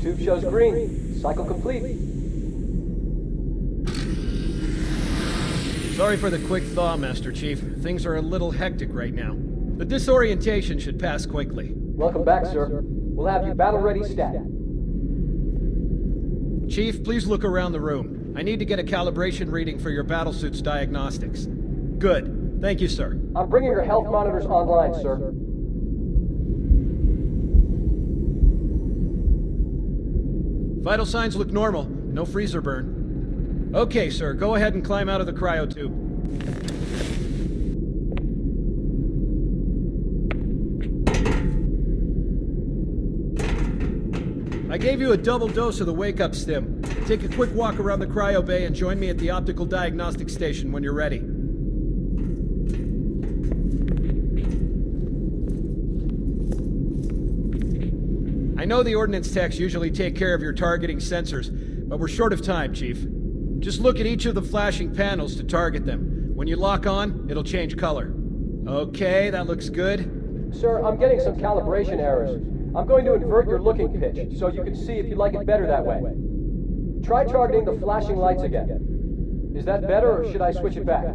Tube shows green. Cycle complete. Sorry for the quick thaw, Master Chief. Things are a little hectic right now. The disorientation should pass quickly. Welcome back, sir. We'll have you battle-ready stat. Chief, please look around the room. I need to get a calibration reading for your battlesuit's diagnostics. Good. Thank you, sir. I'm bringing your health monitors online, sir. Vital signs look normal. No freezer burn. Okay, sir. Go ahead and climb out of the cryo tube. I gave you a double dose of the wake-up stim. Take a quick walk around the cryo bay and join me at the optical diagnostic station when you're ready. I know the ordnance techs usually take care of your targeting sensors, but we're short of time, Chief. Just look at each of the flashing panels to target them. When you lock on, it'll change color. Okay, that looks good. Sir, I'm getting some calibration errors. I'm going to invert your looking pitch, so you can see if you like it better that way. Try targeting the flashing lights again. Is that better, or should I switch it back?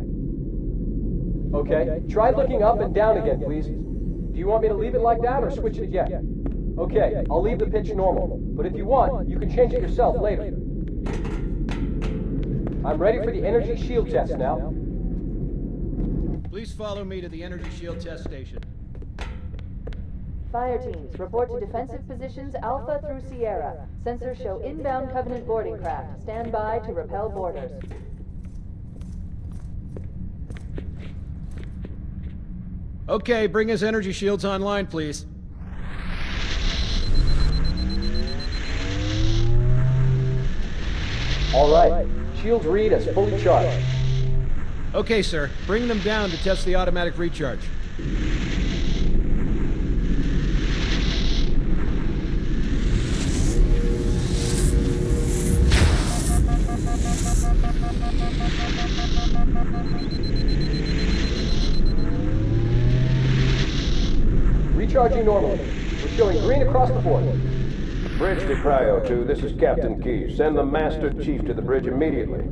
Okay, try looking up and down again, please. Do you want me to leave it like that, or switch it again? Okay, I'll leave the pitch normal, but if you want, you can change it yourself later. I'm ready for the energy shield test now. Please follow me to the energy shield test station. Fire teams, report to defensive positions Alpha through Sierra. Sensors show inbound Covenant boarding craft. Stand by to repel boarders. Okay, bring his energy shields online, please. All right. Shields read as fully charged. Okay, sir. Bring them down to test the automatic recharge. Recharging normally. We're showing green across the board. Bridge to Cryo 2, this is Captain Key. Send the Master Chief to the bridge immediately.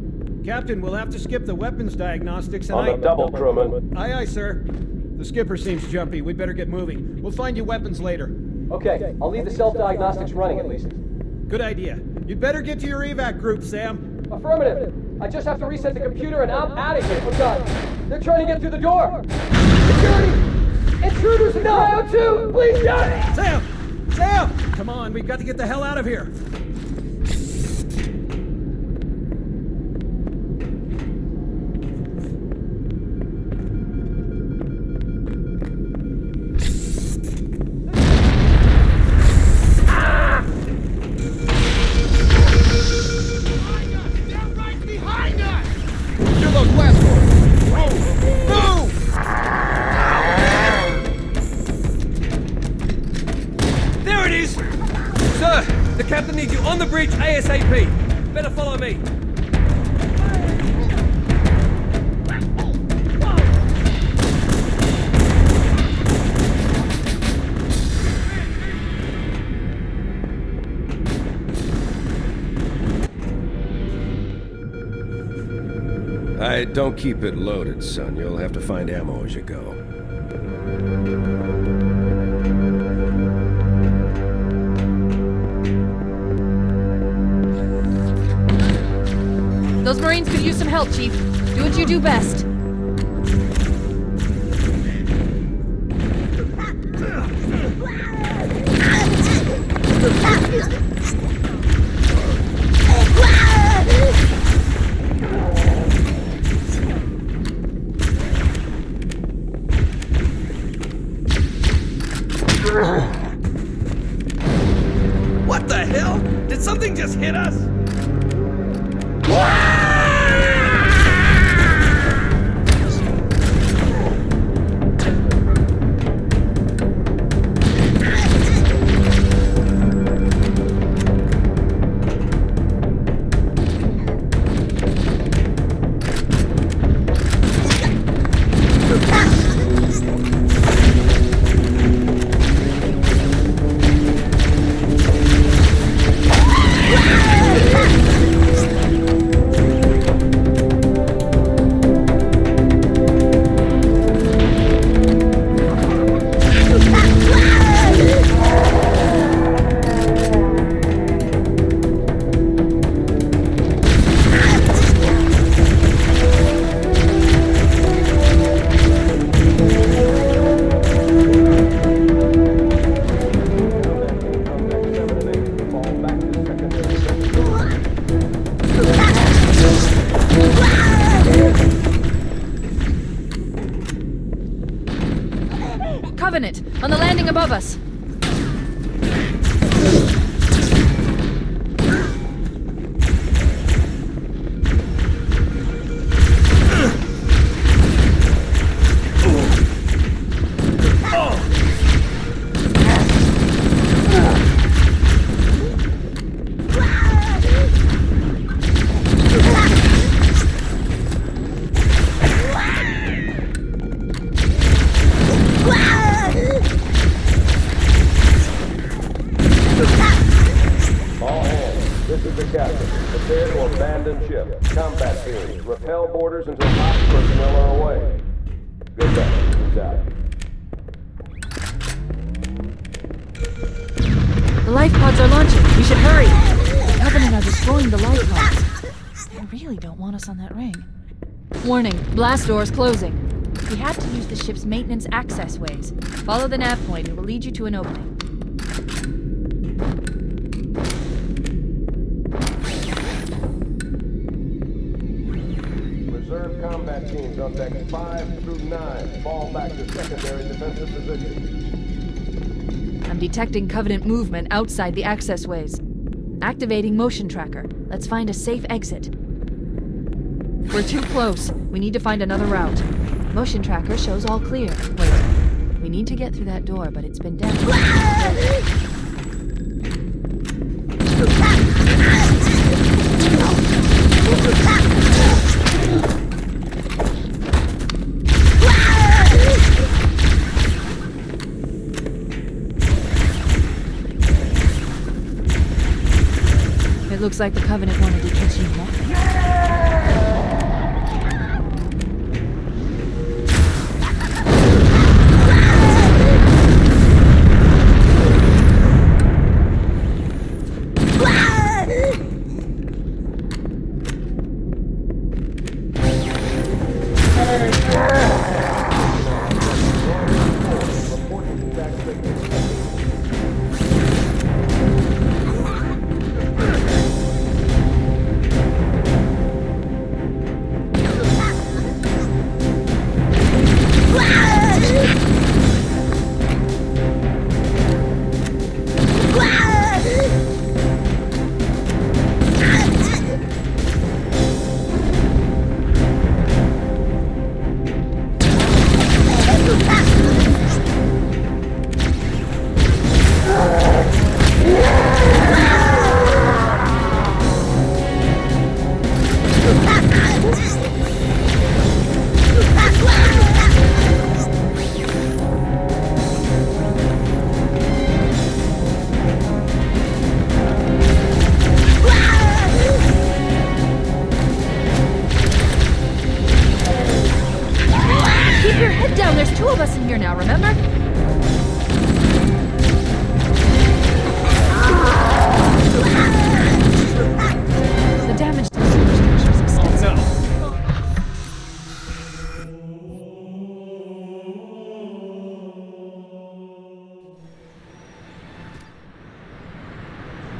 Captain, we'll have to skip the weapons diagnostics and On the double, crewman. Aye, aye, sir. The skipper seems jumpy. We'd better get moving. We'll find you weapons later. Okay, I'll leave the self-diagnostics running at least. Good idea. You'd better get to your evac group, Sam. Affirmative. I just have to reset the computer and I'm out of here. Oh God, they're trying to get through the door. Security! Intruders in Cryo 2! Please, God! Sam! Sam! Come on, we've got to get the hell out of here. The captain needs you on the bridge ASAP. Better follow me. Don't keep it loaded, son. You'll have to find ammo as you go. Those Marines could use some help, Chief. Do what you do best. What the hell? Did something just hit us? above us. All hands, this is the captain. Prepare to abandon ship. Combat teams, repel borders until ops personnel are away. Good luck. Who's out? The life pods are launching. We should hurry. The Covenant are destroying the life pods. They really don't want us on that ring. Warning, blast doors closing. We have to use the ship's maintenance access ways. Follow the nav point. It will lead you to an opening. Reserve combat teams on decks 5 through 9. Fall back to secondary defensive positions. I'm detecting Covenant movement outside the access ways. Activating motion tracker. Let's find a safe exit. We're too close. We need to find another route. Motion tracker shows all clear. Wait. We need to get through that door, but it's been damaged. It looks like the Covenant wanted to catch you now.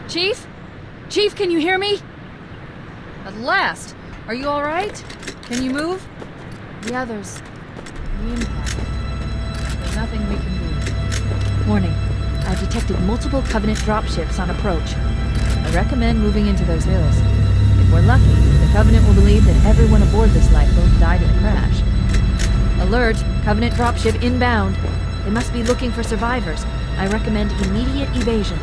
Chief? Chief, can you hear me? At last! Are you alright? Can you move? The others. The impact. There's nothing we can do. Warning. I've detected multiple Covenant dropships on approach. I recommend moving into those hills. If we're lucky, the Covenant will believe that everyone aboard this lifeboat died in the crash. Alert! Covenant dropship inbound. They must be looking for survivors. I recommend immediate evasion.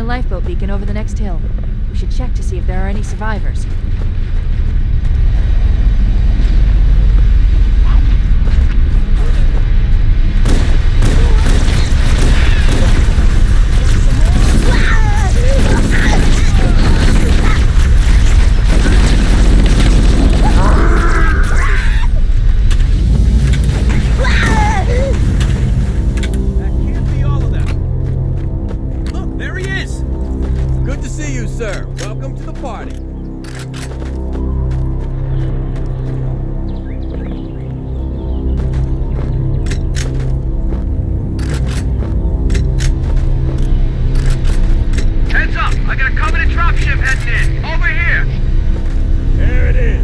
Lifeboat beacon over the next hill. We should check to see if there are any survivors. Sir, welcome to the party. Heads up! I got a Covenant dropship heading in. Over here! There it is.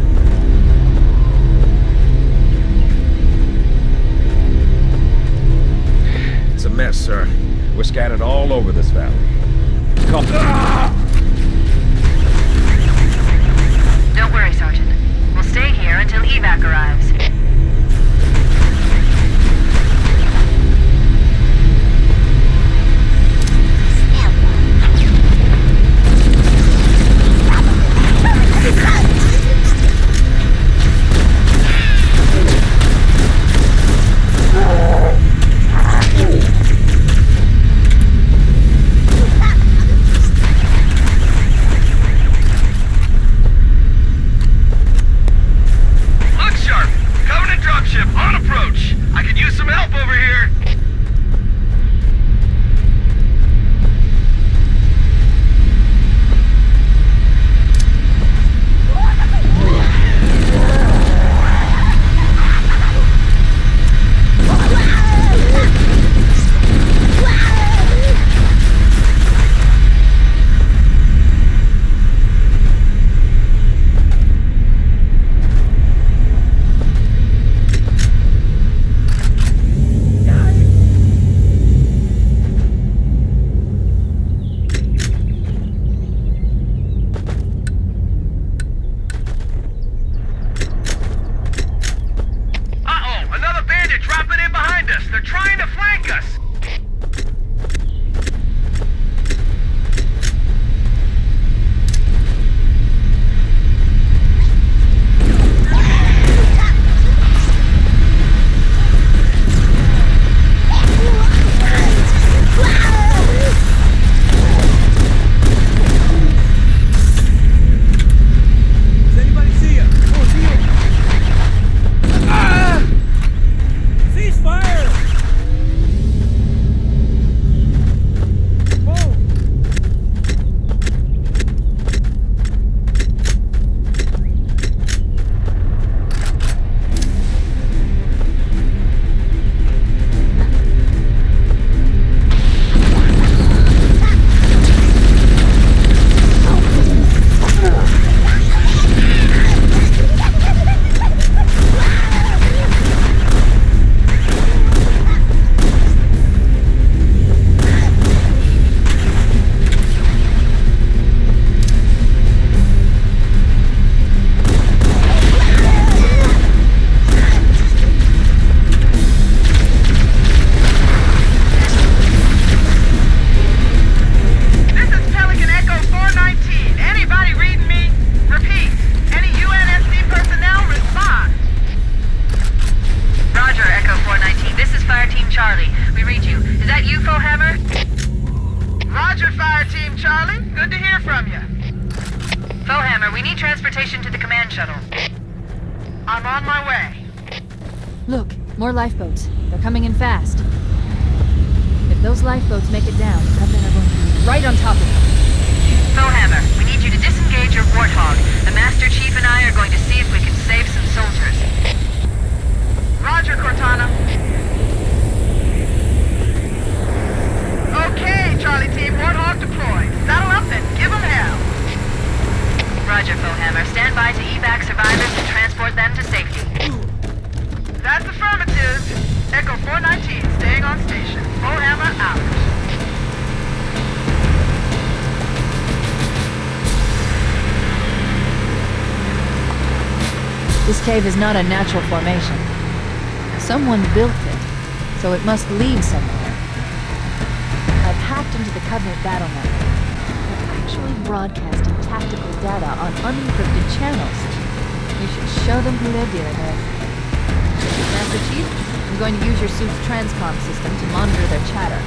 It's a mess, sir. We're scattered all over this valley. Come. Don't worry, Sergeant. We'll stay here until evac arrives. We need transportation to the command shuttle. I'm on my way. Look, more lifeboats. They're coming in fast. If those lifeboats make it down, the Covenant are going to be right on top of them. Foehammer, we need you to disengage your Warthog. The Master Chief and I are going to see if we can save some soldiers. Roger, Cortana. Okay, Charlie Team, Warthog deployed. Saddle up and give them hell. Roger, Foehammer. Stand by to evac survivors and transport them to safety. That's affirmative. Echo 419 staying on station. Foehammer out. This cave is not a natural formation. Someone built it, so it must lead somewhere. I've hacked into the Covenant battle network, but I actually broadcasting tactical data on unencrypted channels. We should show them who they're dealing with. Master Chief, I'm going to use your suit's transcom system to monitor their chatter.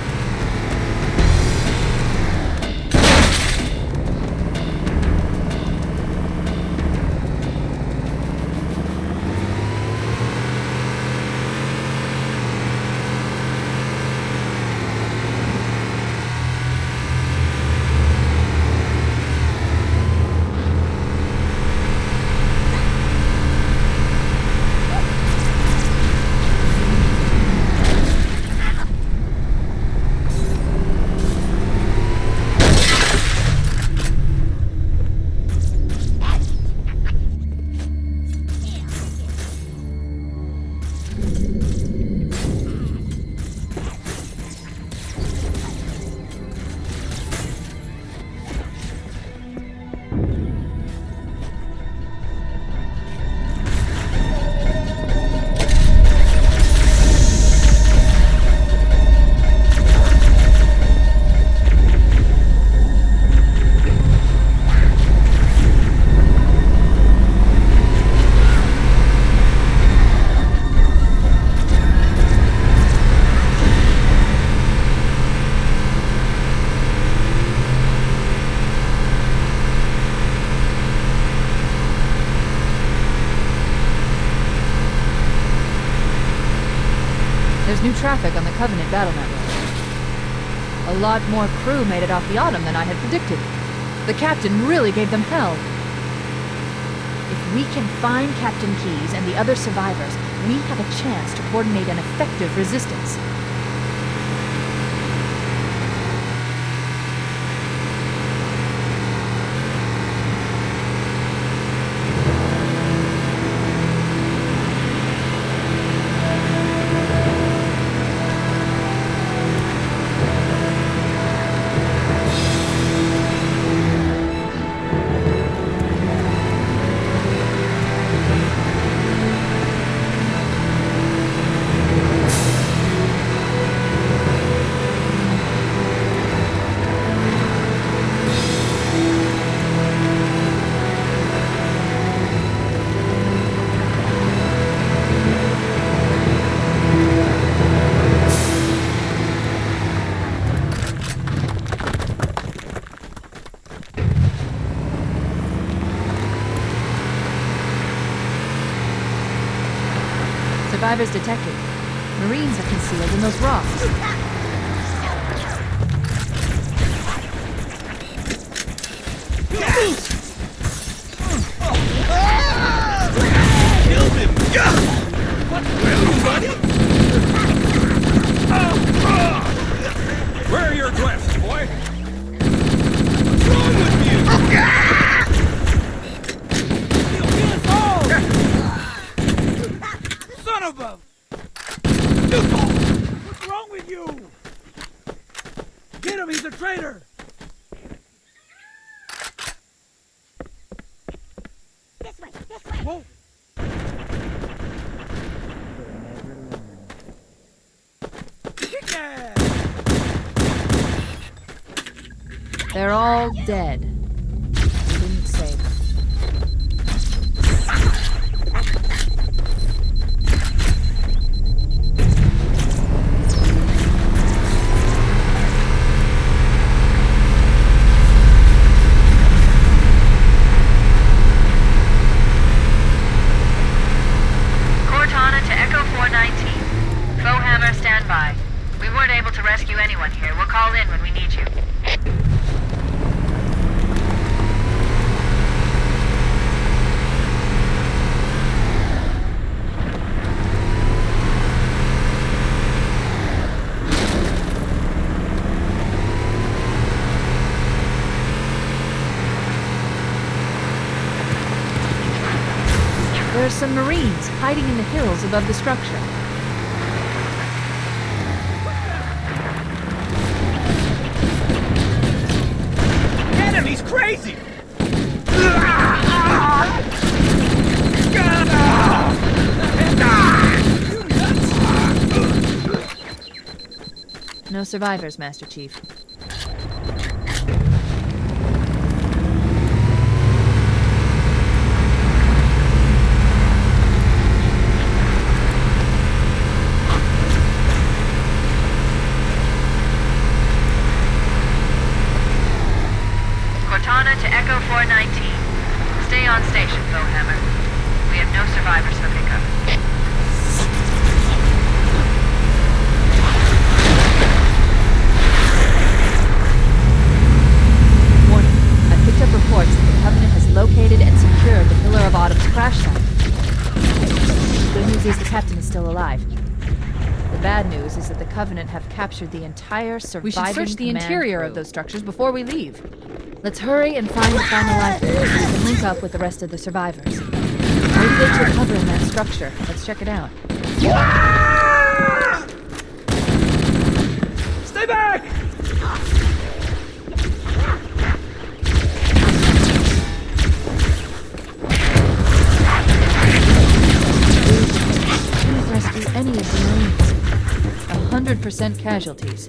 There's new traffic on the Covenant battle network. A lot more crew made it off the Autumn than I had predicted. The captain really gave them hell. If we can find Captain Keyes and the other survivors, we have a chance to coordinate an effective resistance. Survivors detected. Marines are concealed in those rocks. Killed him! Where are your drafts, boy? What's wrong with you? Son of a... What's wrong with you? Get him, he's a traitor! This way! Whoa! They're all dead. We didn't save them. Cortana to Echo 419. Foehammer, stand by. We weren't able to rescue anyone here. We'll call in when we need you. There are some Marines hiding in the hills above the structure. Get him, he's crazy! No survivors, Master Chief. captain is still alive. The bad news is that the Covenant have captured the entire surviving We should search the command interior crew. of those structures before we leave. Let's hurry and find the final lifeboat and link up with the rest of the survivors. Maybe they took cover in that structure. Let's check it out. Stay back! Please rescue any of the Marines. 100% casualties.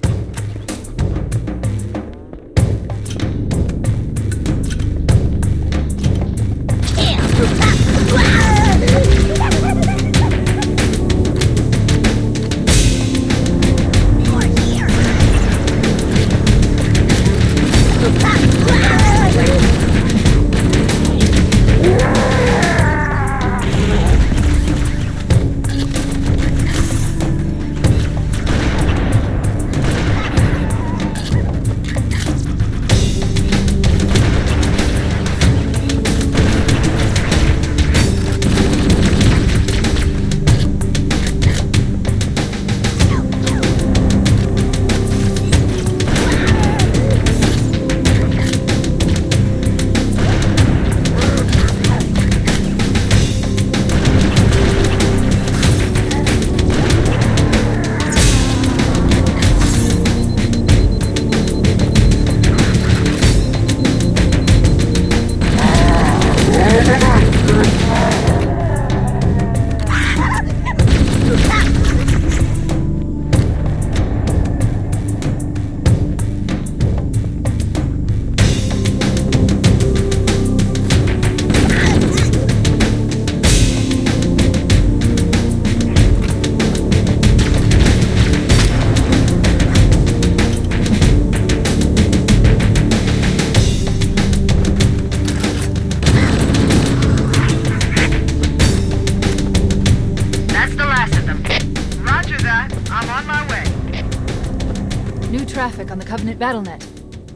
Traffic on the Covenant BattleNet.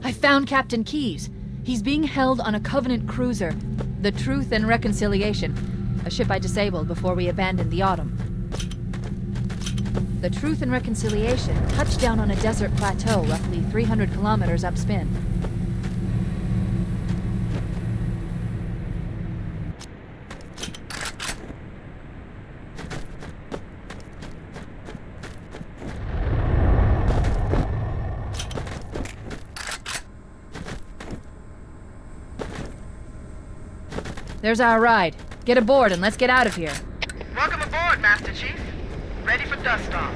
I found Captain Keyes. He's being held on a Covenant cruiser, the Truth and Reconciliation, a ship I disabled before we abandoned the Autumn. The Truth and Reconciliation touched down on a desert plateau roughly 300 kilometers upspin. There's our ride. Get aboard and let's get out of here. Welcome aboard, Master Chief. Ready for dust-off.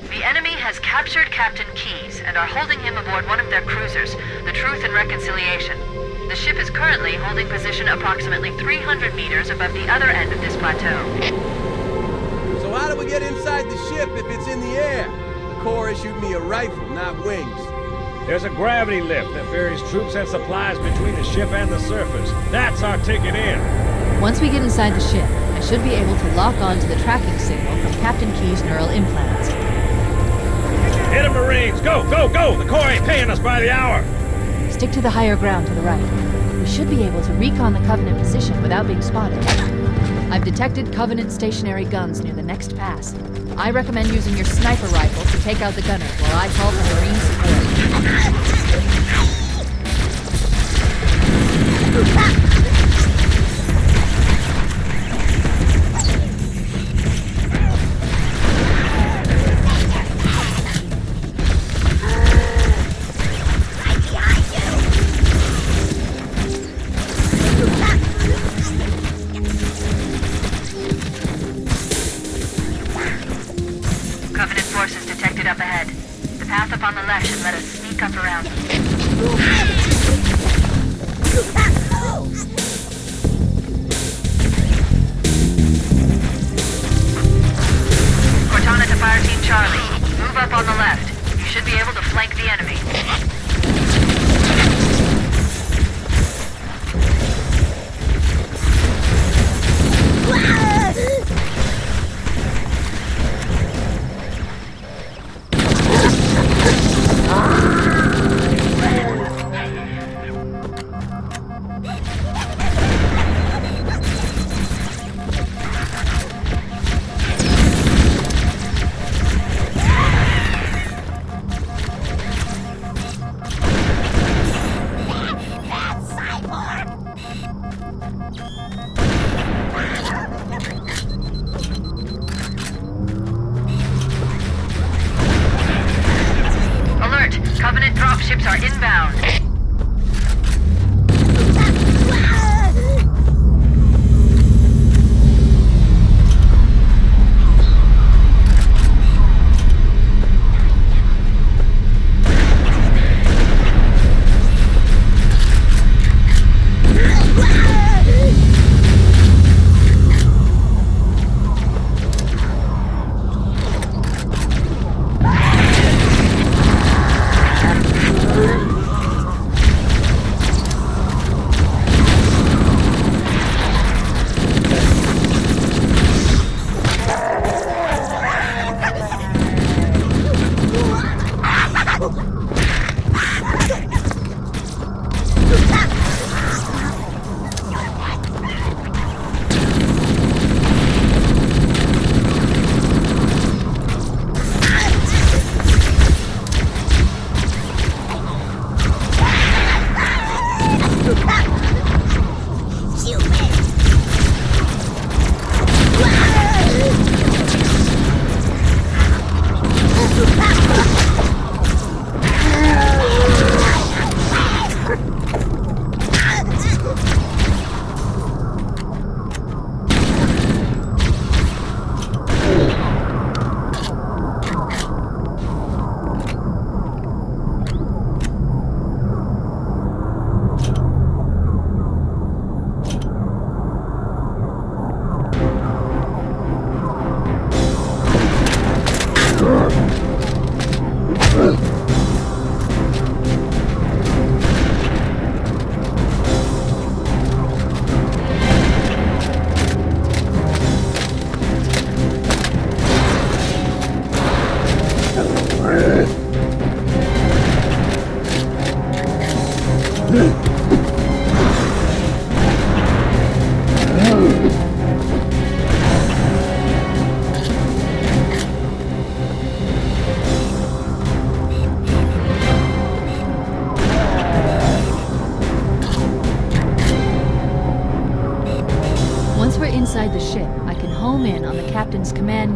The enemy has captured Captain Keyes and are holding him aboard one of their cruisers, the Truth and Reconciliation. The ship is currently holding position approximately 300 meters above the other end of this plateau. So how do we get inside the ship if it's in the air? The Corps issued me a rifle, not wings. There's a gravity lift that ferries troops and supplies between the ship and the surface. That's our ticket in. Once we get inside the ship, I should be able to lock on to the tracking signal from Captain Keyes' neural implants. Hit 'em, Marines! Go, go, go! The Corps ain't paying us by the hour! Stick to the higher ground to the right. We should be able to recon the Covenant position without being spotted. I've detected Covenant stationary guns near the next pass. I recommend using your sniper rifle to take out the gunners while I call for Marine support. Covenant forces detected up ahead. The path up on the left should let us sneak up around them. Cortana to Fire Team Charlie. Move up on the left. You should be able to flank the enemy.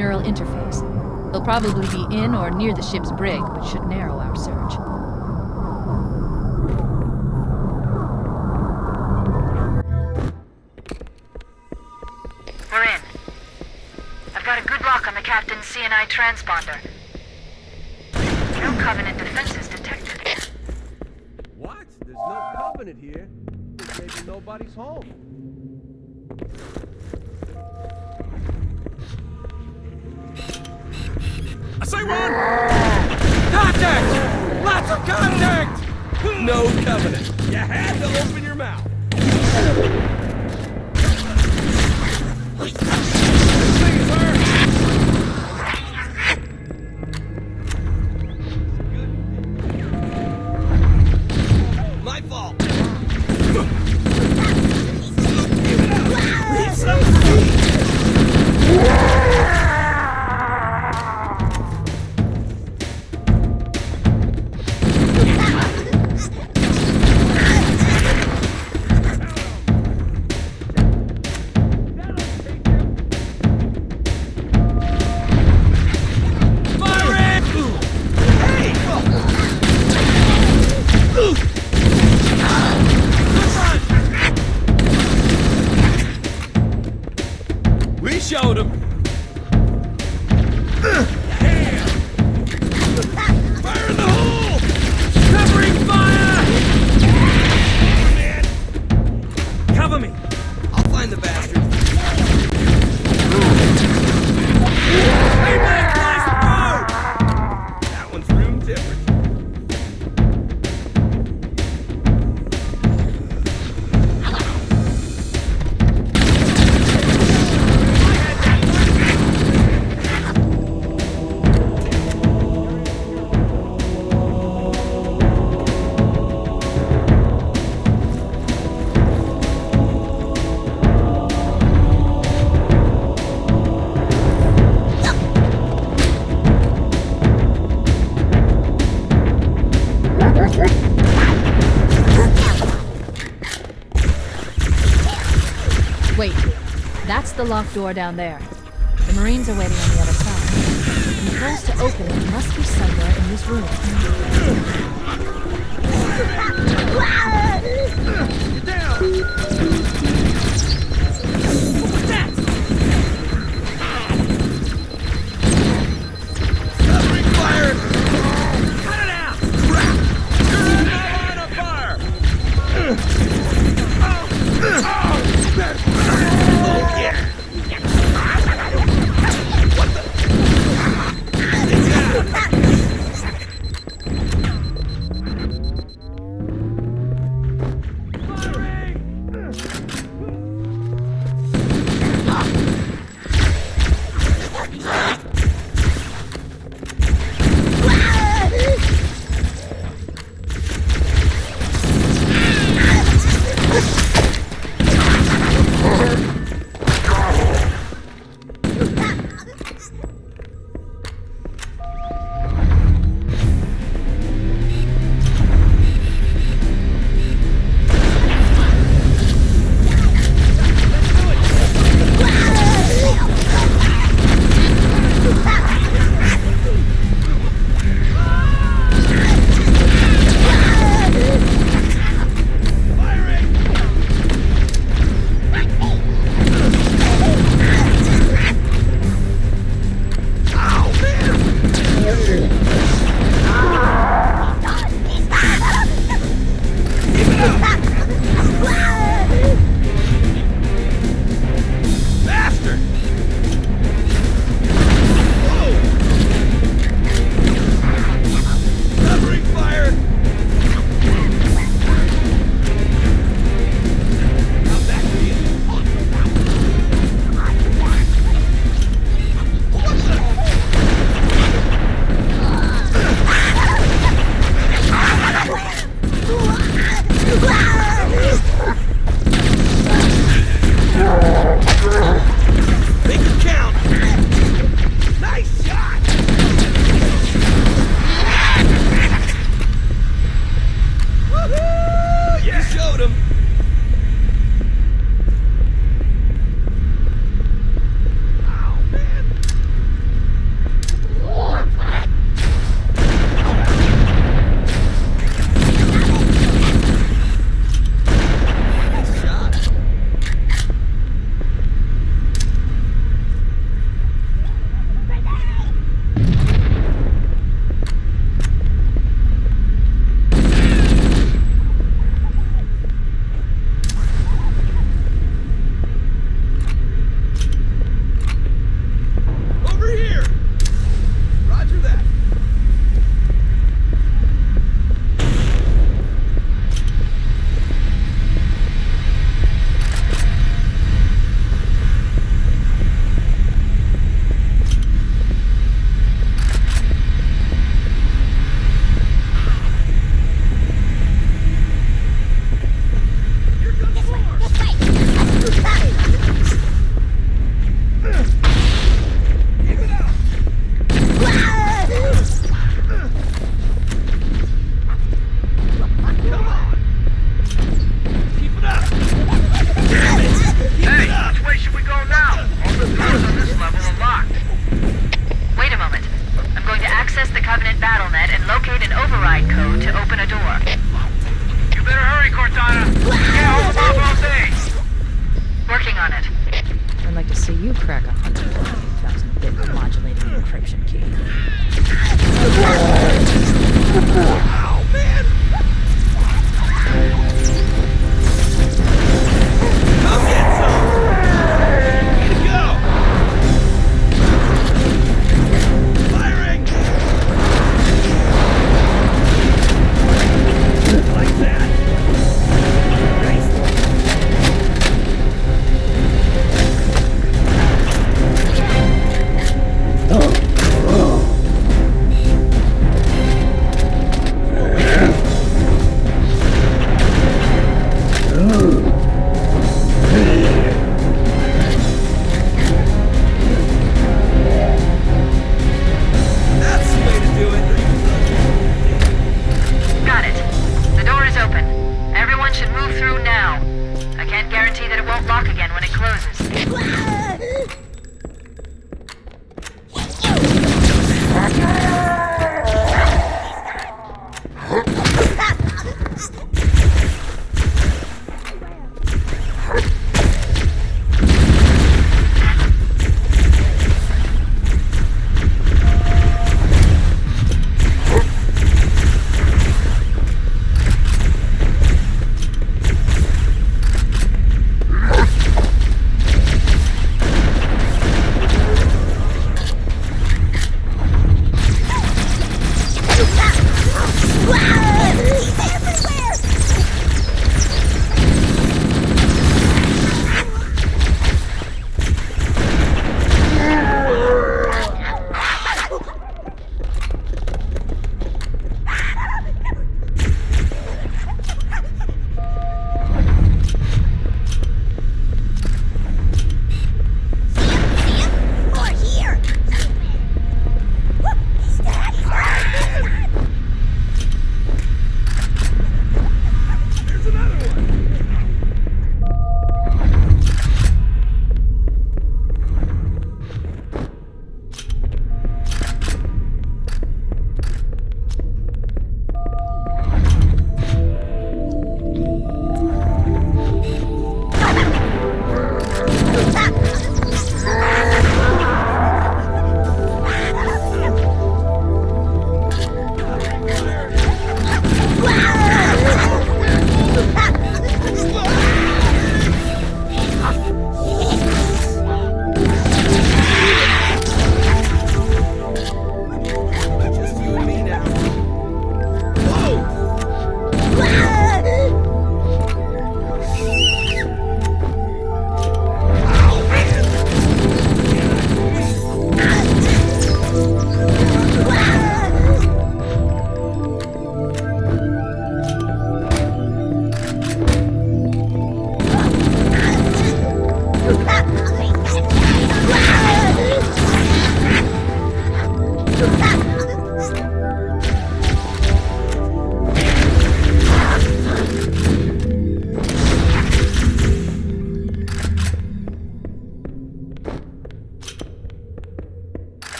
neural interface. They'll probably be in or near the ship's brig, which should narrow our search. We're in. I've got a good lock on the captain's CNI transponder. No Covenant defenses detected. What? There's no Covenant here. Maybe nobody's home. I say run! Contact! Lots of contact! No Covenant. You had to open your mouth. This thing is hurt! My fault. We showed him. Fire in the hole! Covering fire! Man. Cover me. I'll find the bastard. Hey man, flies through! That one's room different. Wait, that's the locked door down there. The Marines are waiting on the other side. The controls to open it must be somewhere in this room. Get down! What's that? Covering fire! Cut it out! You're in my line of fire! Oh, yeah! What the? Firing! Covenant BattleNet and locate an override code to open a door. You better hurry, Cortana. Yeah, hold them off all day. Working on it. I'd like to see you crack 128,000-bit modulating encryption key. Oh, man! Come get some! Way to go! Firing! Like that! That's the way to do it! Got it. The door is open. Everyone should move through now. I can't guarantee that it won't lock again when it closes.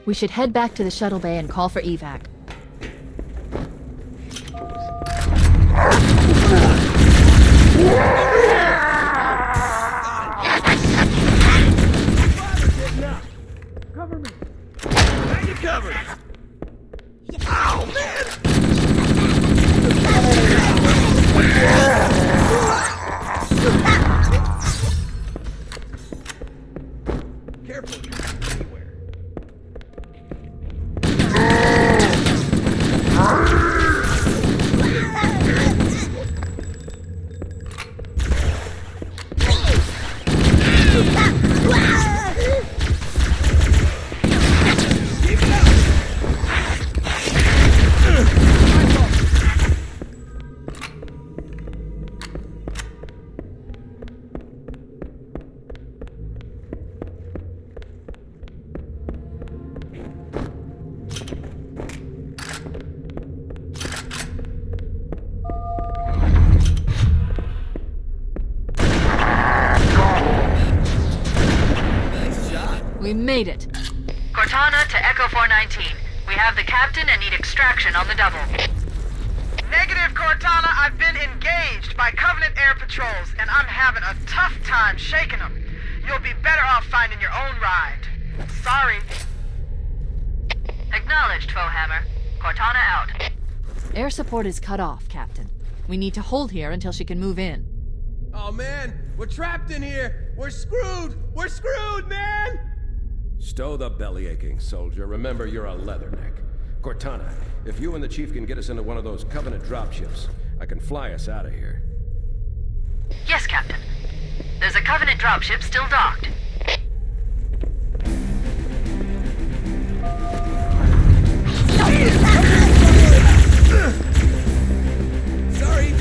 We should head back to the shuttle bay and call for evac. Cover me! Got you covered! Ow, man! We made it. Cortana to Echo 419. We have the captain and need extraction on the double. Negative, Cortana. I've been engaged by Covenant air patrols, and I'm having a tough time shaking them. You'll be better off finding your own ride. Sorry. Acknowledged, Foehammer. Cortana out. Air support is cut off, Captain. We need to hold here until she can move in. Oh man, we're trapped in here! We're screwed! We're screwed, man! Stow the belly aching, soldier. Remember, you're a leatherneck. Cortana, if you and the Chief can get us into one of those Covenant dropships, I can fly us out of here. Yes, Captain. There's a Covenant dropship still docked. Sorry!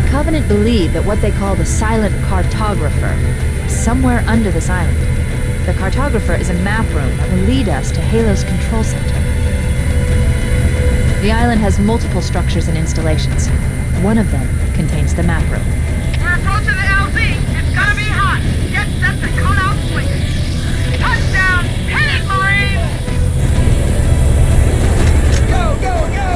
Covenant believe that what they call the silent cartographer is somewhere under this island. The cartographer is a map room that will lead us to Halo's control center. The island has multiple structures and installations. One of them contains the map room. We're approaching the LZ. It's gonna be hot. Get set to cut out swinging. Touchdown! Hit it, Marines! Go, go, go!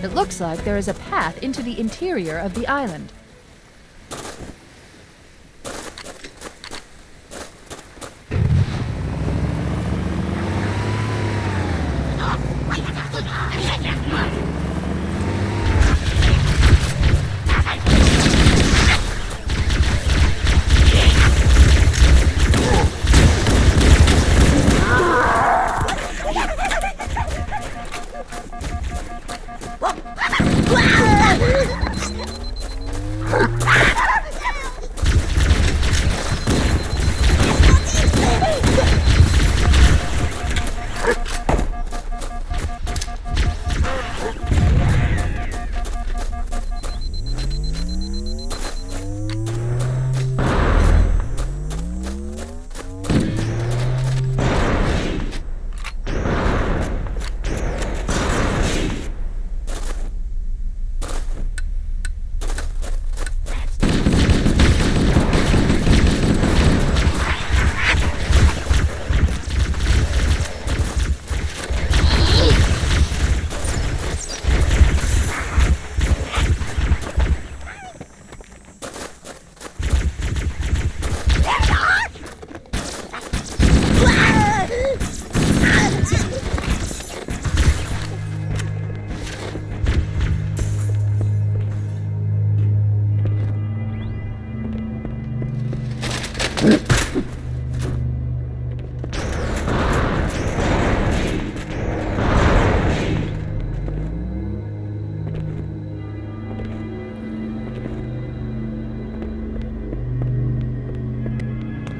It looks like there is a path into the interior of the island.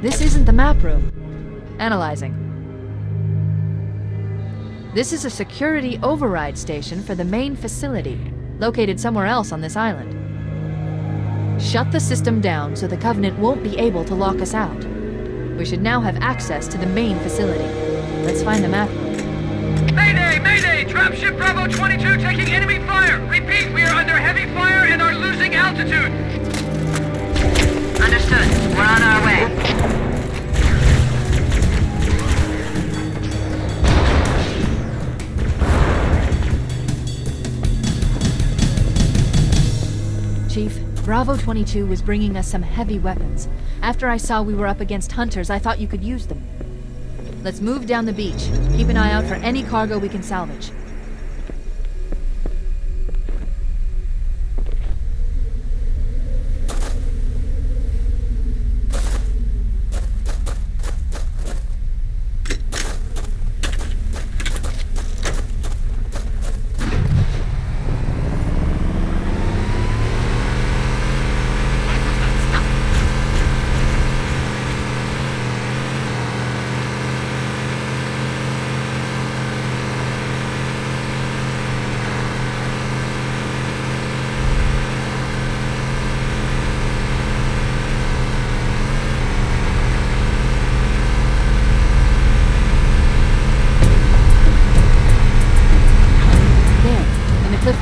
This isn't the map room. Analyzing. This is a security override station for the main facility, located somewhere else on this island. Shut the system down so the Covenant won't be able to lock us out. We should now have access to the main facility. Let's find the map room. Mayday! Mayday! Dropship Bravo 22 taking enemy fire! Repeat, we are under heavy fire and are losing altitude! Understood. We're on our way. Chief, Bravo 22 was bringing us some heavy weapons. After I saw we were up against hunters, I thought you could use them. Let's move down the beach. Keep an eye out for any cargo we can salvage.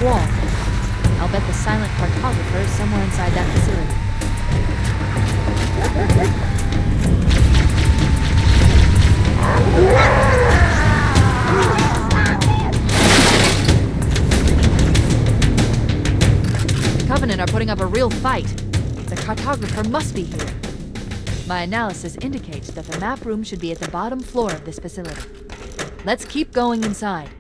Wall. I'll bet the silent cartographer is somewhere inside that facility. The Covenant are putting up a real fight. The cartographer must be here. My analysis indicates that the map room should be at the bottom floor of this facility. Let's keep going inside.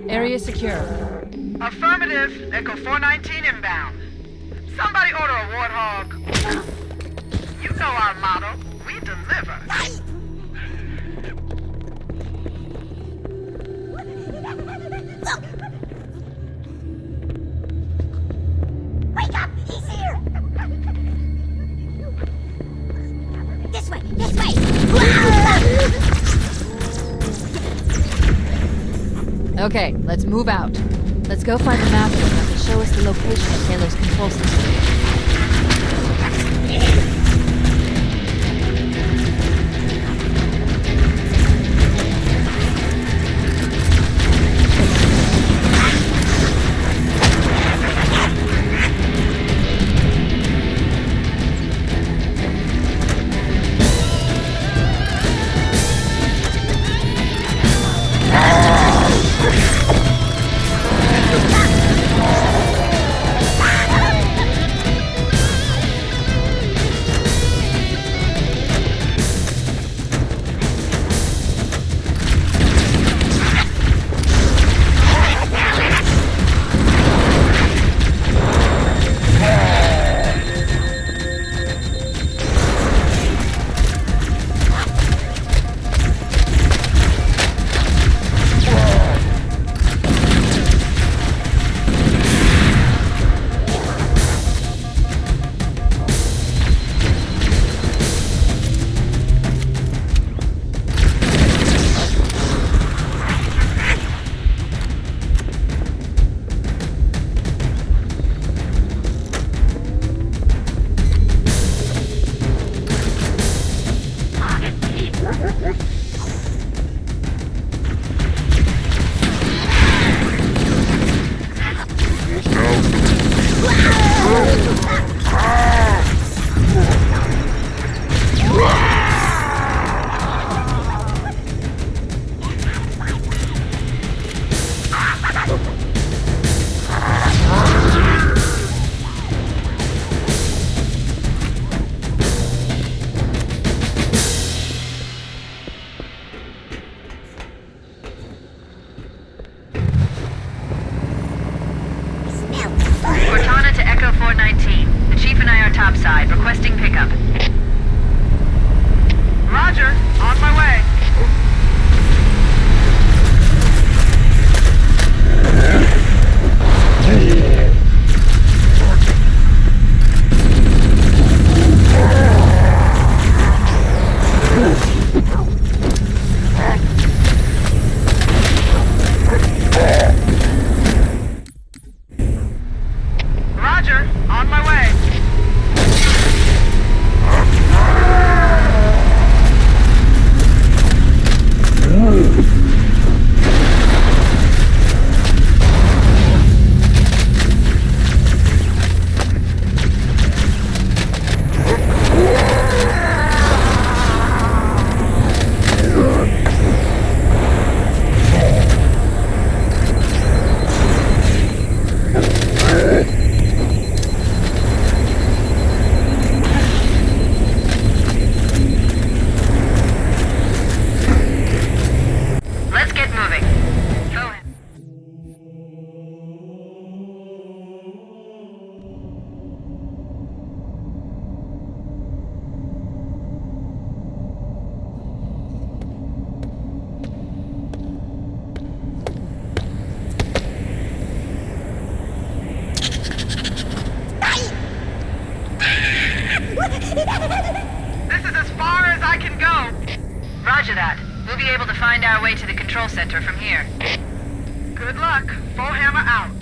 Area secure. Affirmative. Echo 419 inbound. Somebody order a warthog. You know our motto. We deliver. Wake up! He's here! This way! This way! Okay, let's move out. Let's go find the map room that will show us the location of Halo's control system. 19. The Chief and I are topside, requesting pickup. Roger. On my way. Roger. On my way. Let's get moving. Go ahead. This is as far as I can go. Roger that. We'll be able to find our way to the control center from here. Good luck. Full hammer out.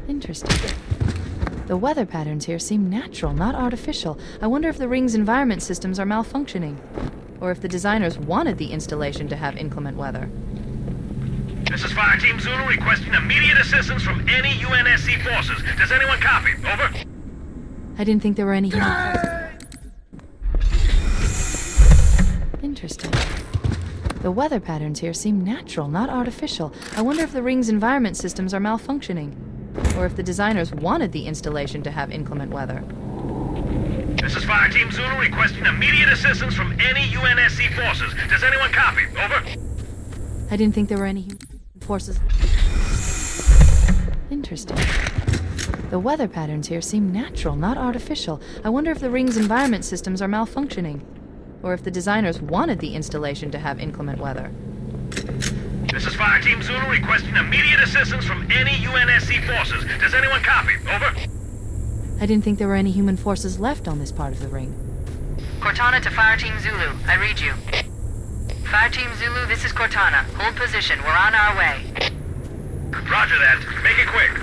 Interesting. The weather patterns here seem natural, not artificial. I wonder if the ring's environment systems are malfunctioning. Or if the designers wanted the installation to have inclement weather. This is Fire Team Zulu requesting immediate assistance from any UNSC forces. Does anyone copy? Over. I didn't think there were any Interesting. The weather patterns here seem natural, not artificial. I wonder if the ring's environment systems are malfunctioning. Or if the designers wanted the installation to have inclement weather. This is Fire Team Zulu requesting immediate assistance from any UNSC forces. Does anyone copy? Over. I didn't think there were any forces. Interesting. The weather patterns here seem natural, not artificial. I wonder if the ring's environment systems are malfunctioning. Or if the designers wanted the installation to have inclement weather. This is Fire Team Zulu requesting immediate assistance from any UNSC forces. Does anyone copy? Over. I didn't think there were any human forces left on this part of the ring. Cortana to Fire Team Zulu. I read you. Fire Team Zulu, this is Cortana. Hold position. We're on our way. Roger that. Make it quick.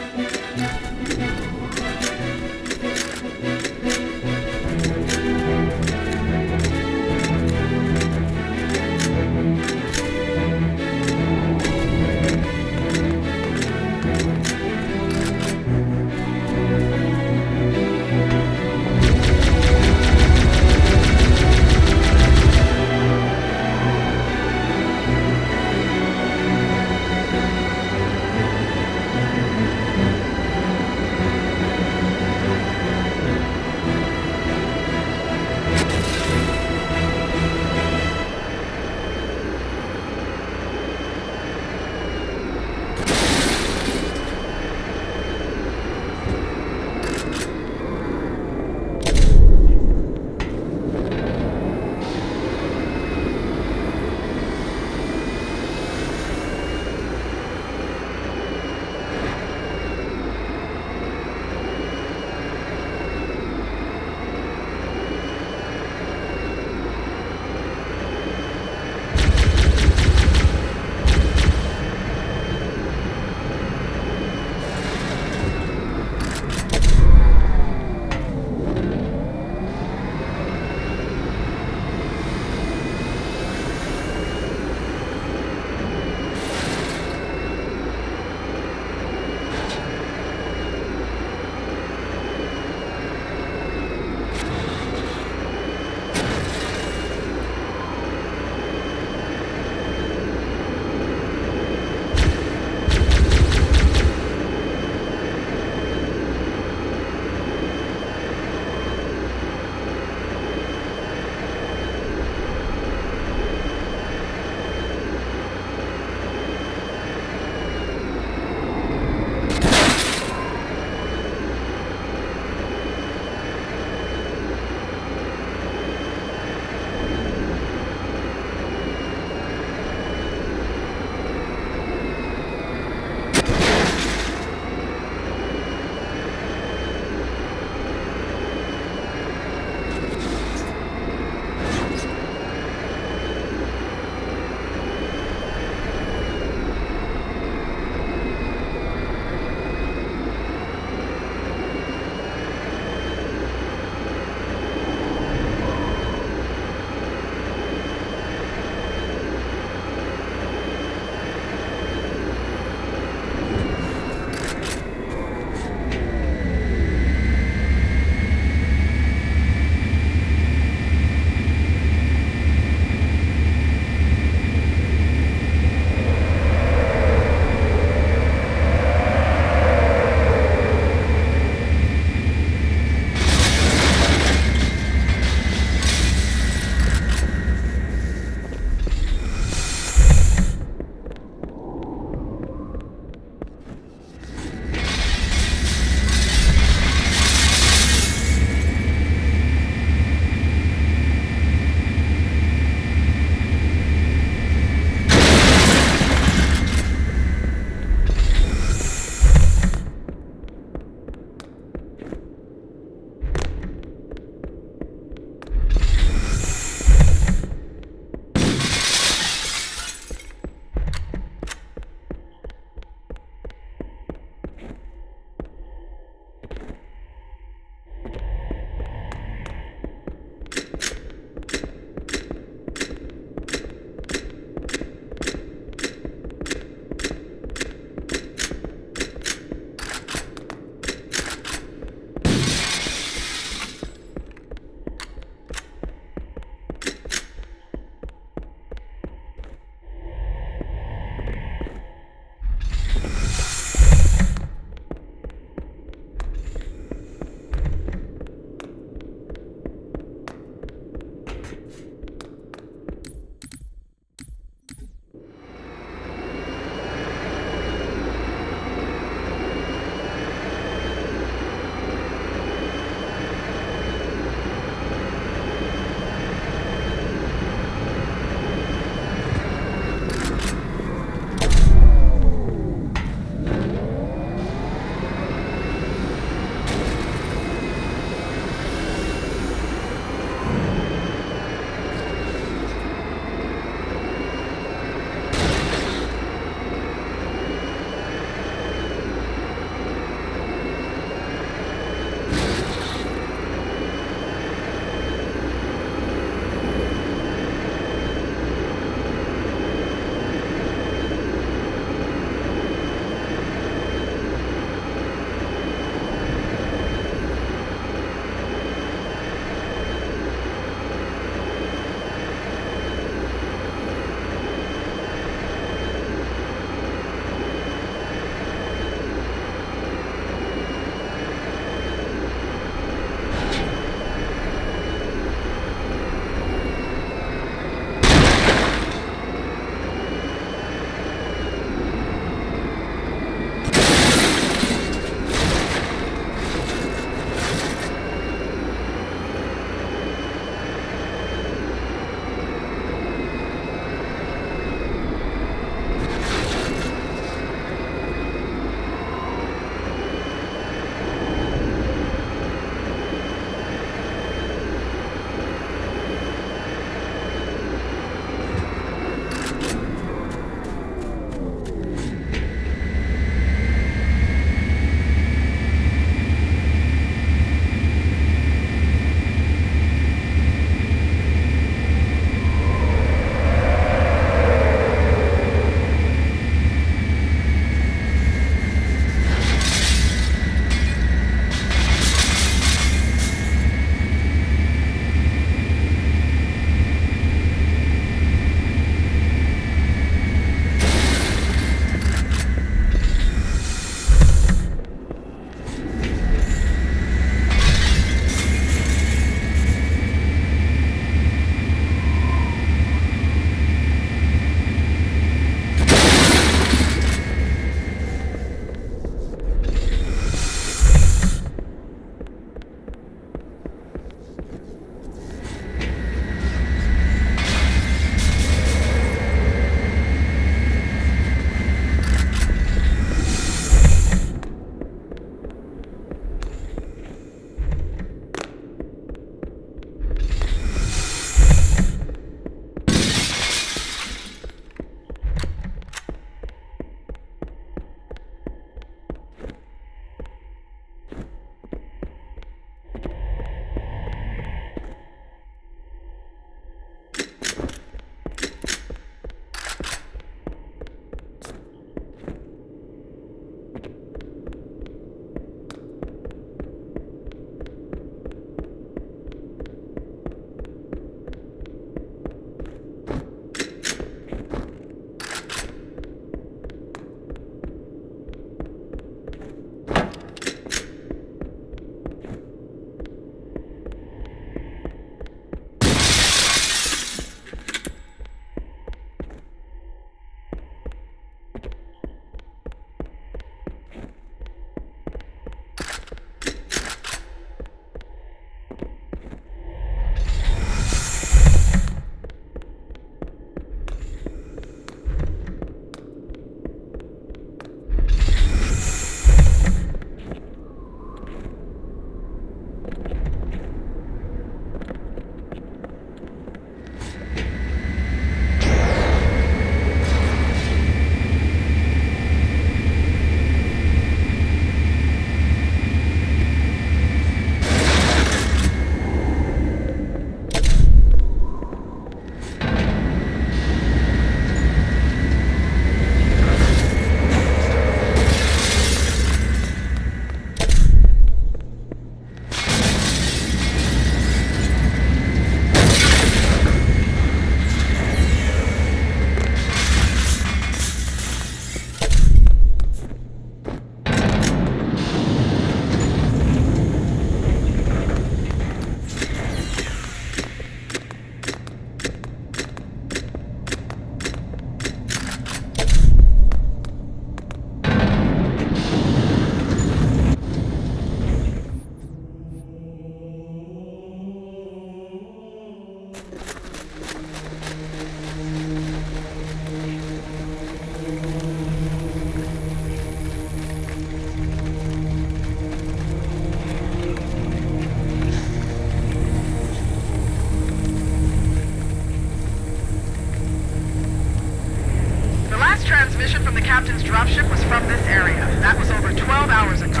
dropship was from this area. That was over 12 hours ago.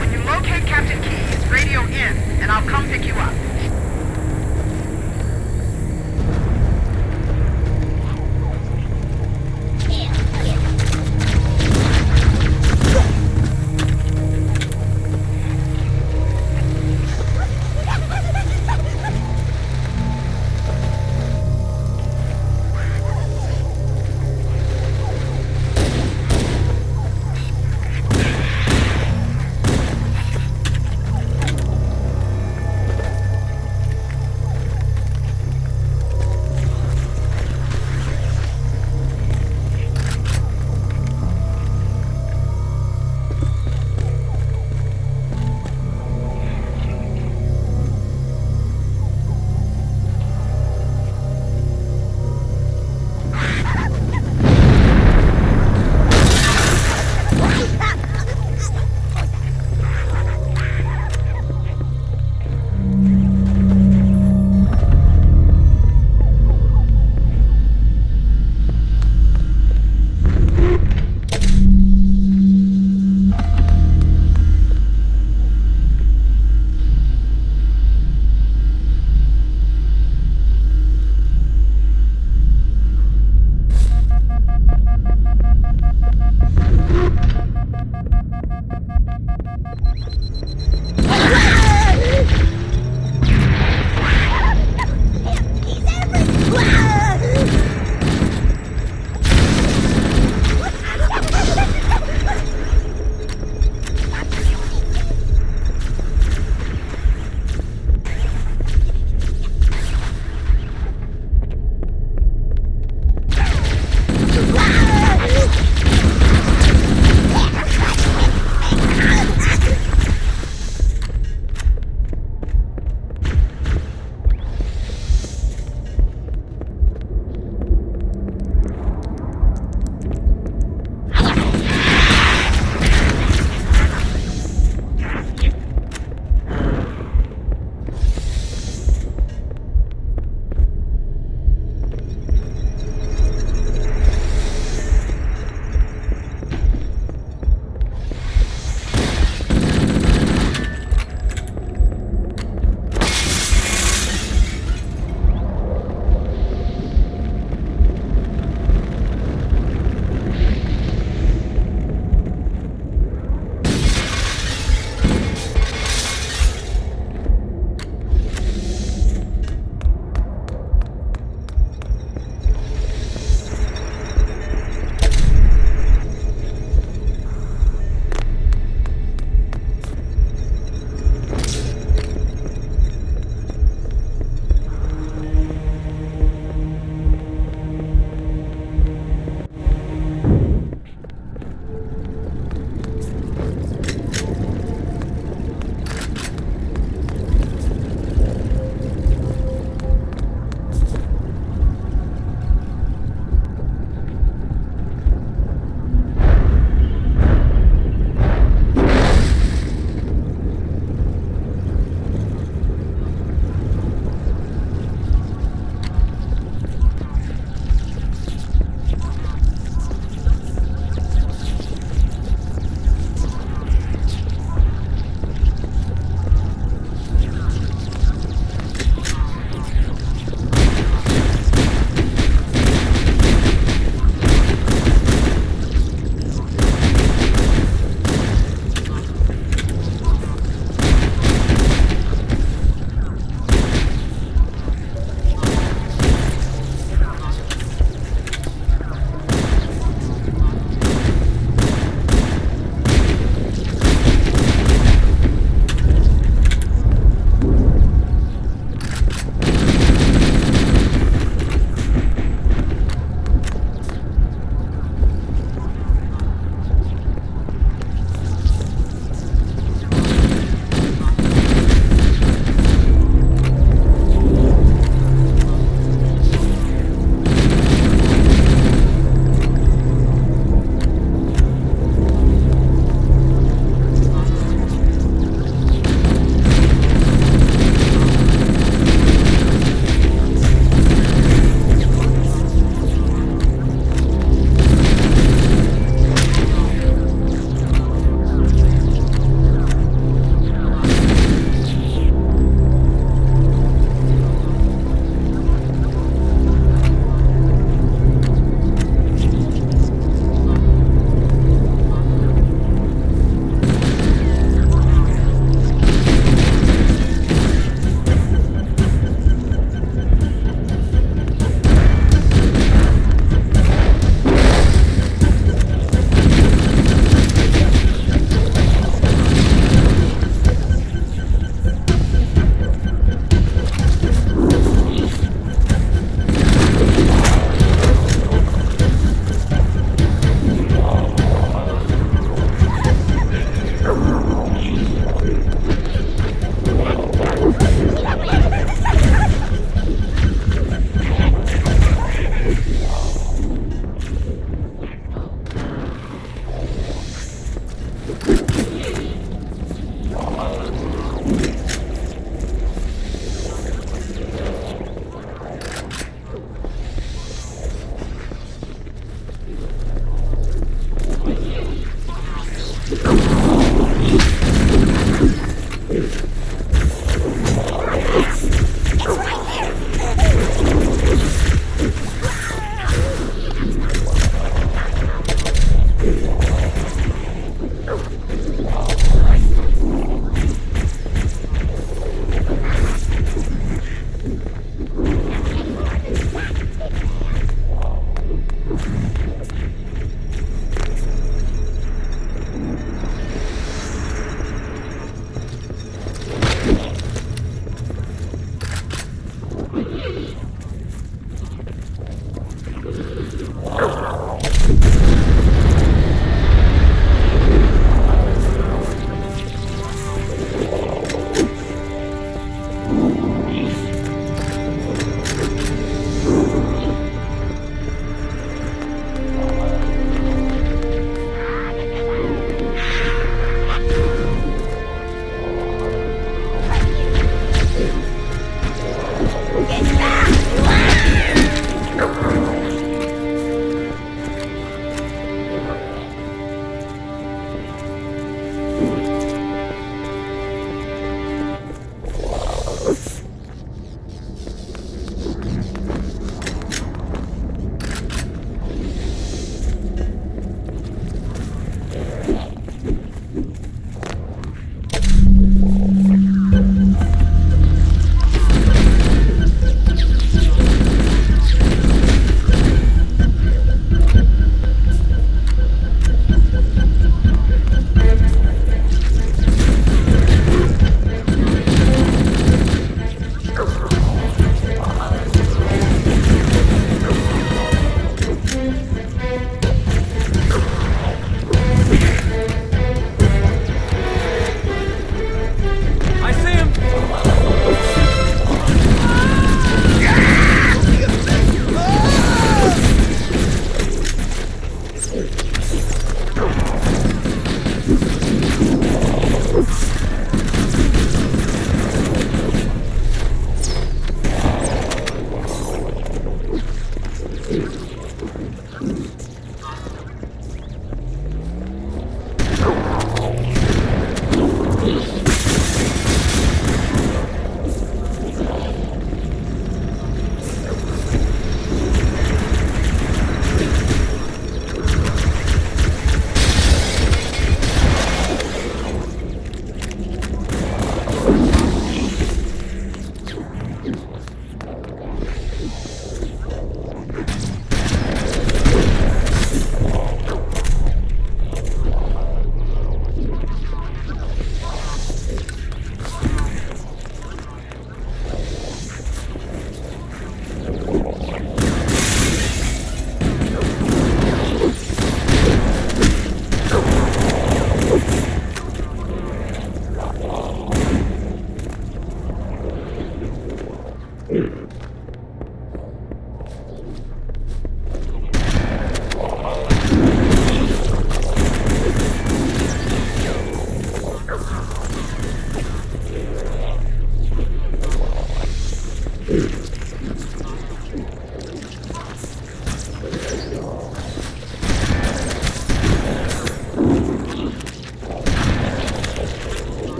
When you locate Captain Keyes, radio in, and I'll come pick you up.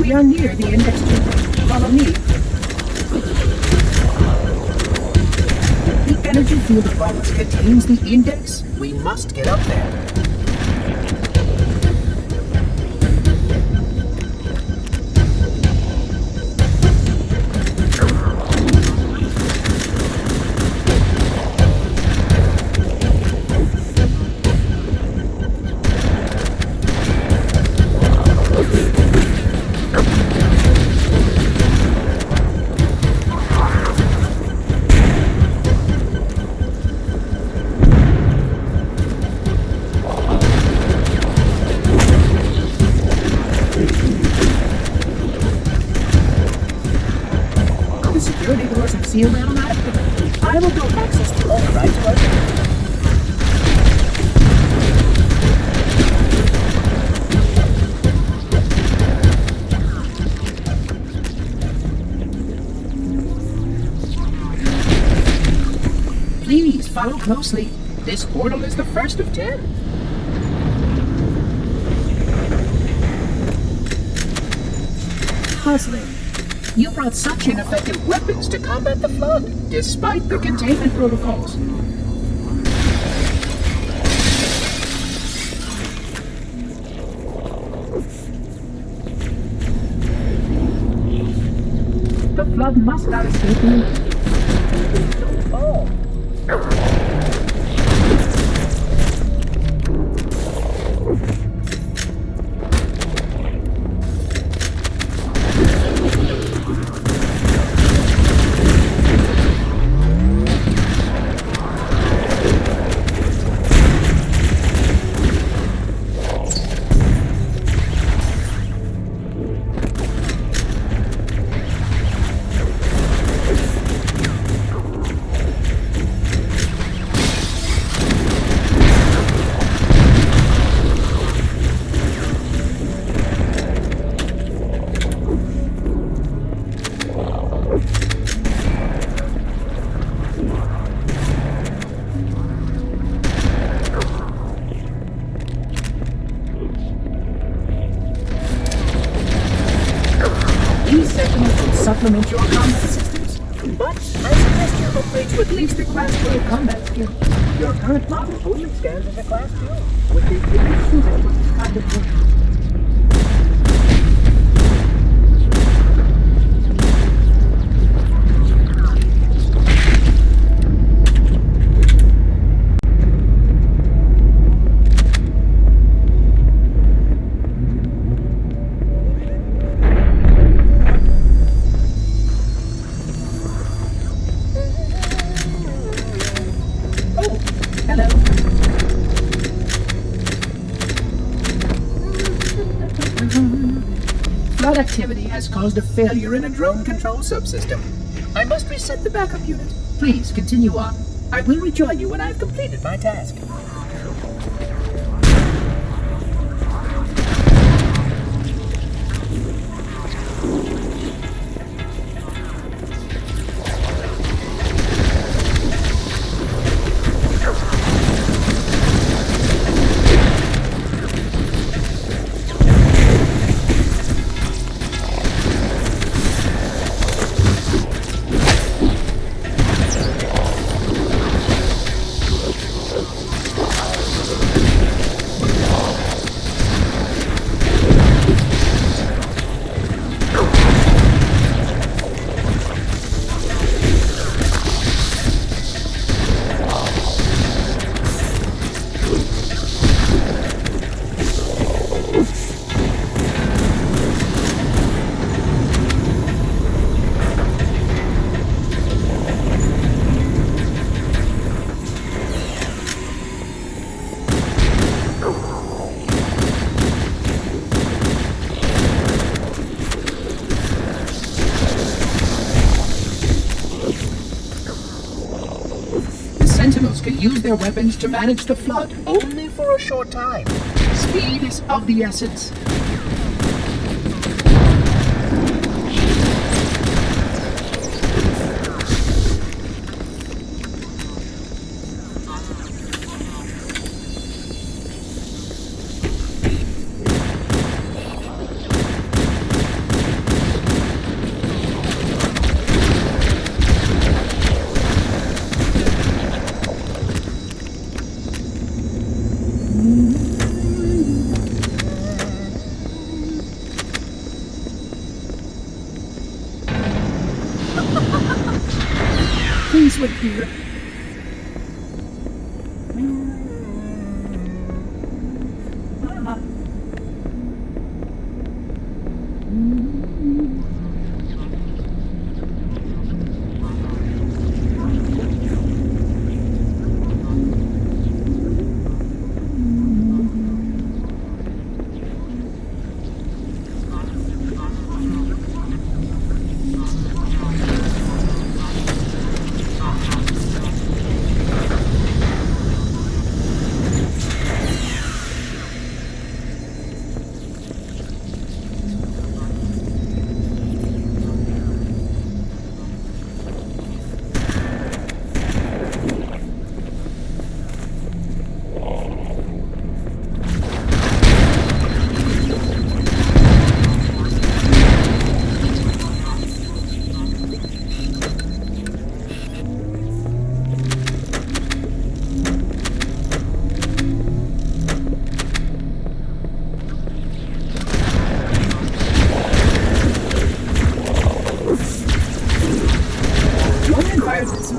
We are near the index chamber. Follow me. The energy field of Roberts contains the index. We must get up there. Sealed automatically. I will go access the override to our ship. Please follow closely. This portal is the first of 10. Puzzling. You brought such ineffective weapons to combat the flood, despite the containment protocols. The flood must not escape me. Don't fall. Supplement your combat systems, but I suggest you upgrade to at least a Class 2 combat skill. Your current model only stands as a Class 2, which is really suited for this kind of work. Flood activity has caused a failure in a drone control subsystem. I must reset the backup unit. Please continue on. I will rejoin you when I have completed my task. can use their weapons to manage the flood only for a short time. Speed is of the essence. Please wait here.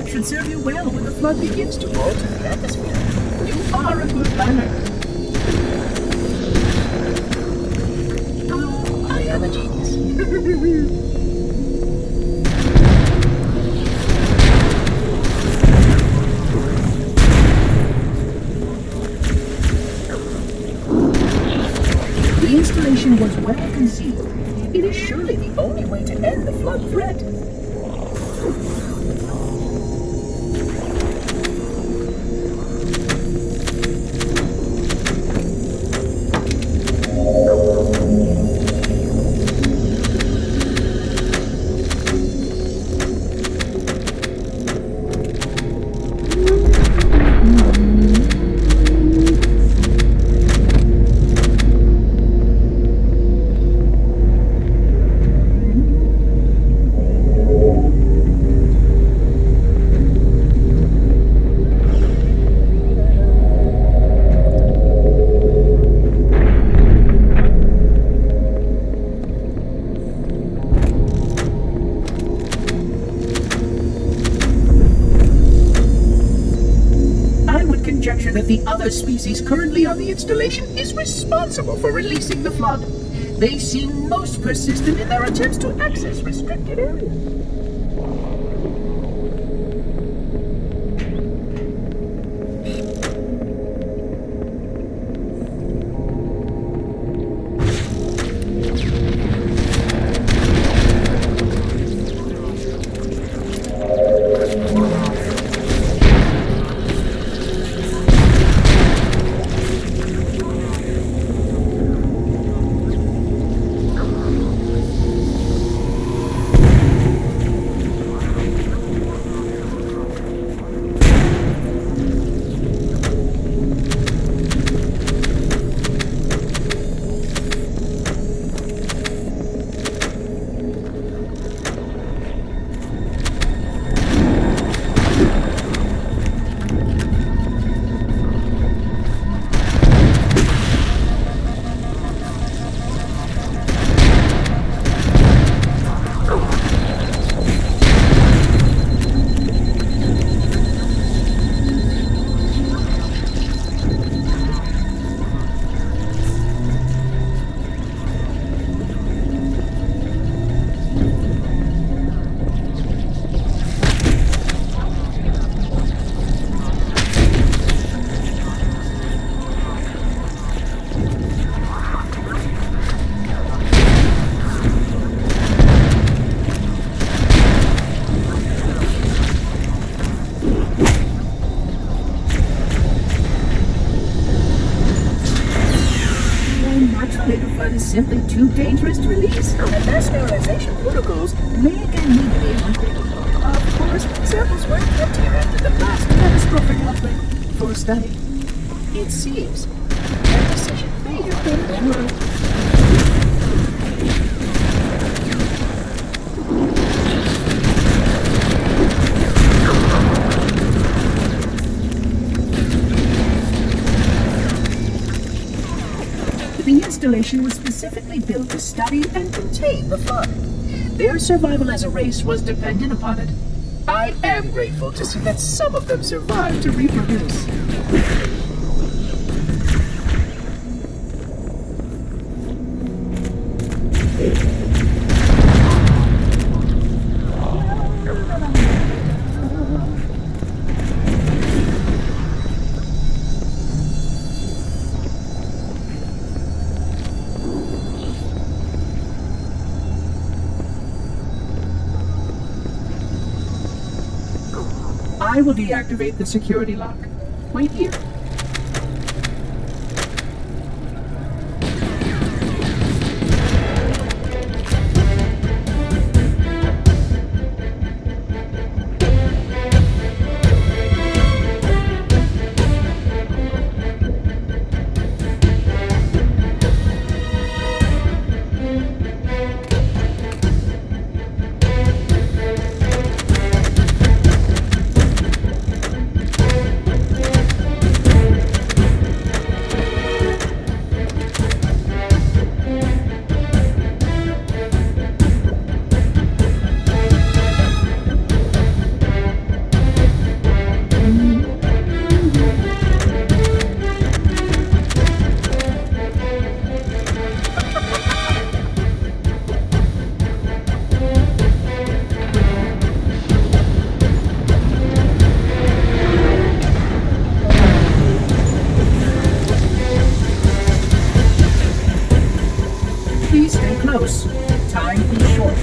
Should serve you well when the flood begins to alter the atmosphere. You are a good planner. Oh, I am a genius. The installation was well conceived. It is surely the only way to end the flood threat. That the other species currently on the installation is responsible for releasing the flood. They seem most persistent in their attempts to access restricted areas. protocols may again need to be updated. Of course, samples were kept here after the last catastrophic outbreak for study. It seems that decision may have been well. The installation was specifically built to study and contain the flood. Their survival as a race was dependent upon it. I am grateful to see that some of them survived to reproduce. I will deactivate the security lock. Wait here. Please stay close. Time is short.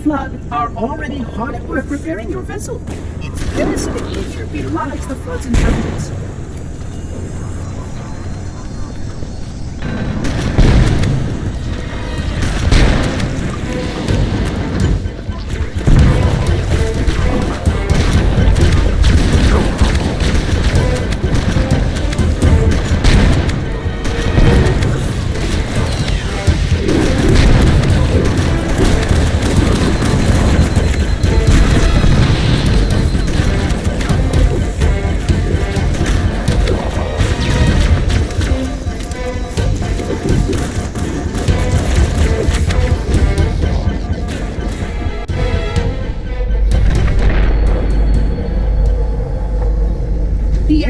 Flood are already hard at work repairing your vessel. It's devastating nature belies the flood's inhabitants.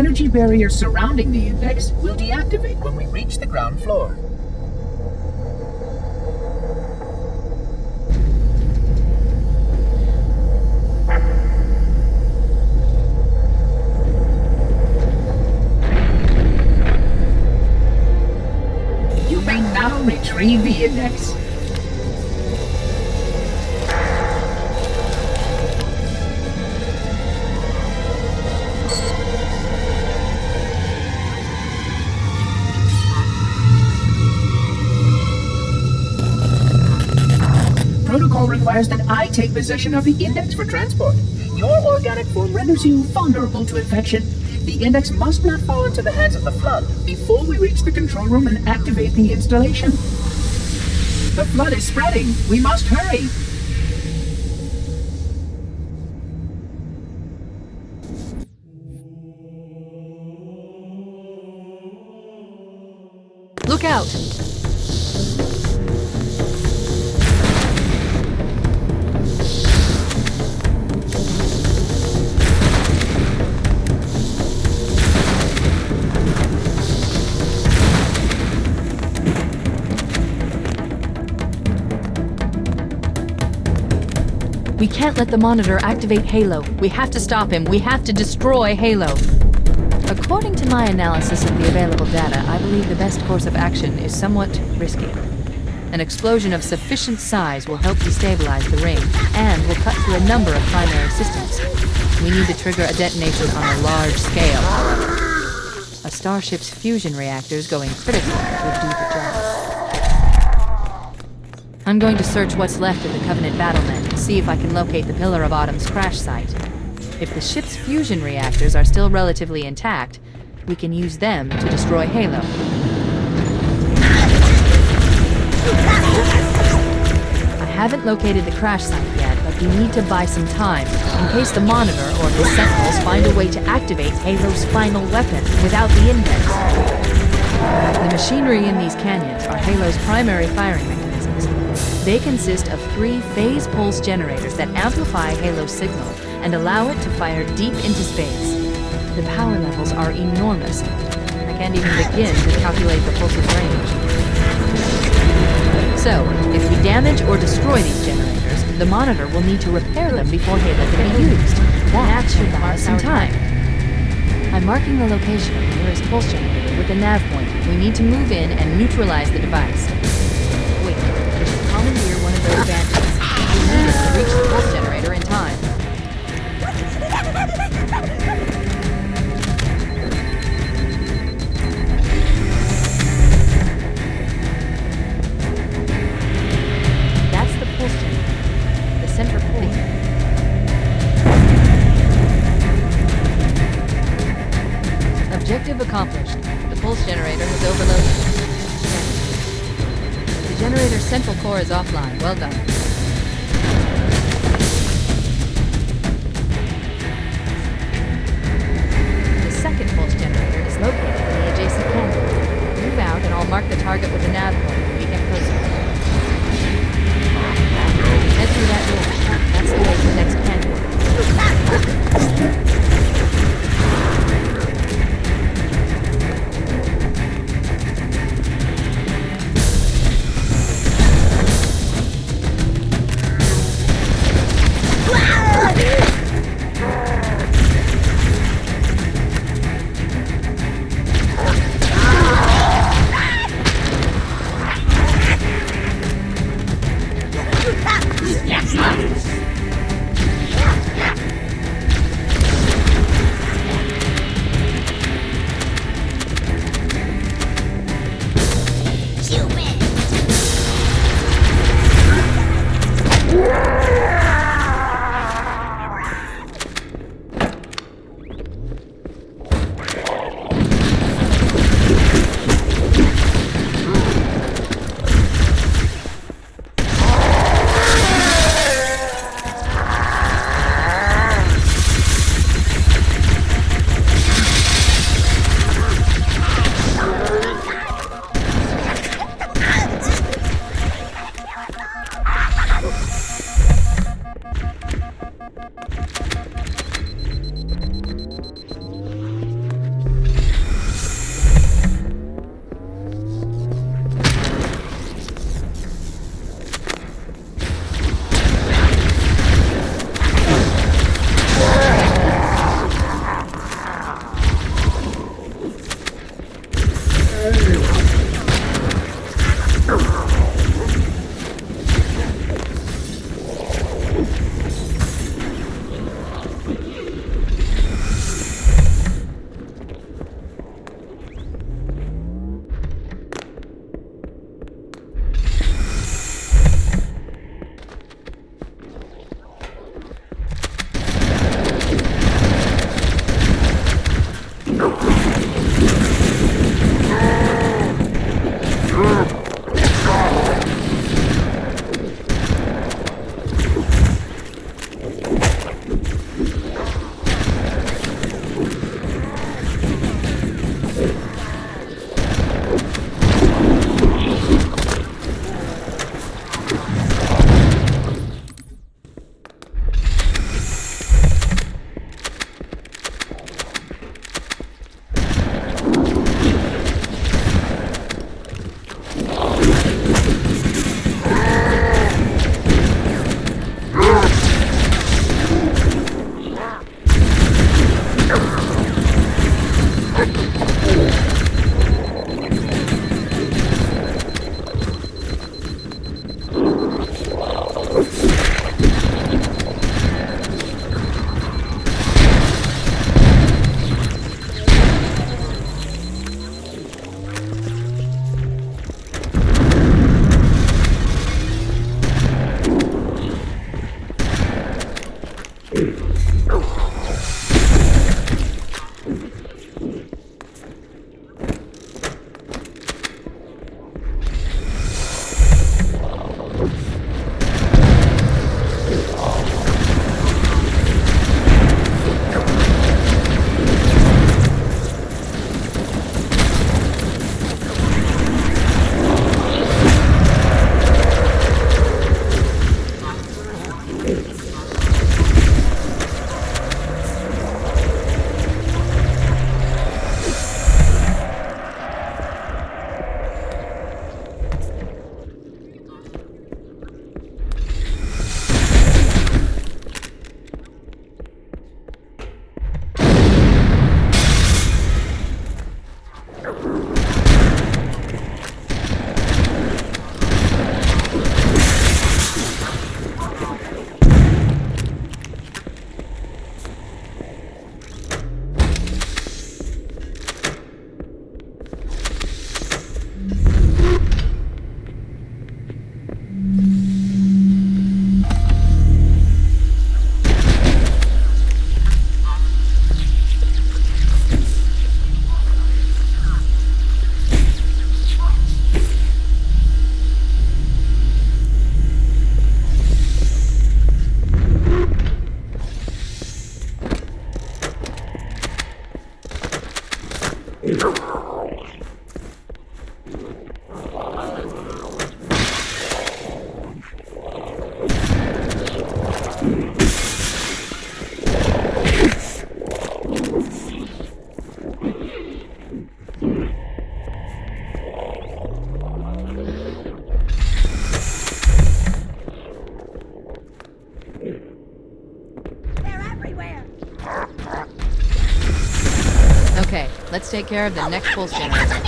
energy barrier surrounding the index will deactivate when we reach the ground floor. You may now retrieve the index. Protocol requires that I take possession of the index for transport. Your organic form renders you vulnerable to infection. The index must not fall into the hands of the Flood before we reach the control room and activate the installation. The Flood is spreading. We must hurry. Look out! We can't let the monitor activate Halo. We have to stop him. We have to destroy Halo. According to my analysis of the available data, I believe the best course of action is somewhat risky. An explosion of sufficient size will help destabilize the ring, and will cut through a number of primary systems. We need to trigger a detonation on a large scale. A starship's fusion reactors going critical would do the job. I'm going to search what's left of the Covenant battlement and see if I can locate the Pillar of Autumn's crash site. If the ship's fusion reactors are still relatively intact, we can use them to destroy Halo. I haven't located the crash site yet, but we need to buy some time, in case the Monitor or his Sentinels find a way to activate Halo's final weapon without the index. The machinery in these canyons are Halo's primary firing mechanisms. They consist of 3 phase pulse generators that amplify Halo's signal and allow it to fire deep into space. The power levels are enormous. I can't even begin to calculate the pulse's range. So, if we damage or destroy these generators, the Monitor will need to repair them before Halo can be used. That should buy us some time. I'm marking the location of the nearest pulse generator with a nav point. We need to move in and neutralize the device. Wait, we should commandeer one of those bandits. We need it to reach the pulse generator in time. That's the pulse generator. The center pulse. Objective accomplished. The pulse generator has overloaded. The generator's central core is offline. Well done. The second pulse generator is located in the adjacent canyon. Move out and I'll mark the target with a nav point when we get closer. Head through that door. That's the way to the next canyon. Let's take care of the next pulse generator.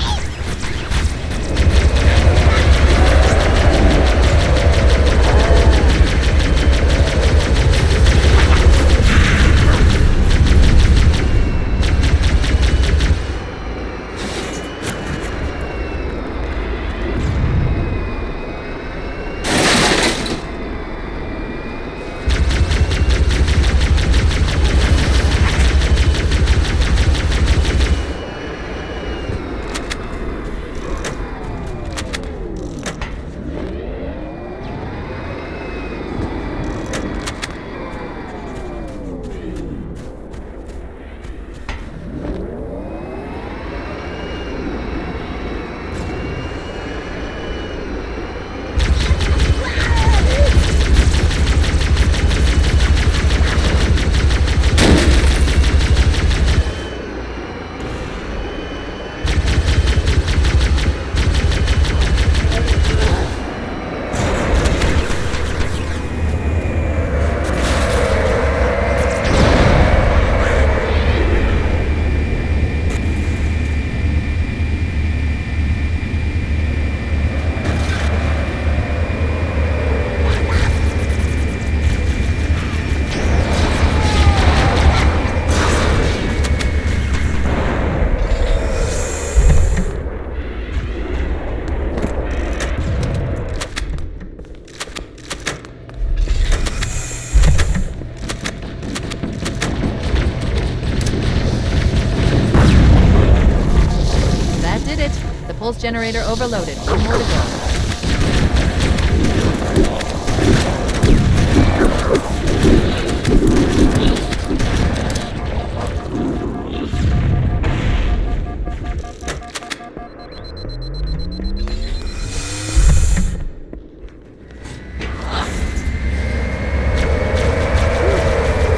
Pulse generator overloaded. One more to go.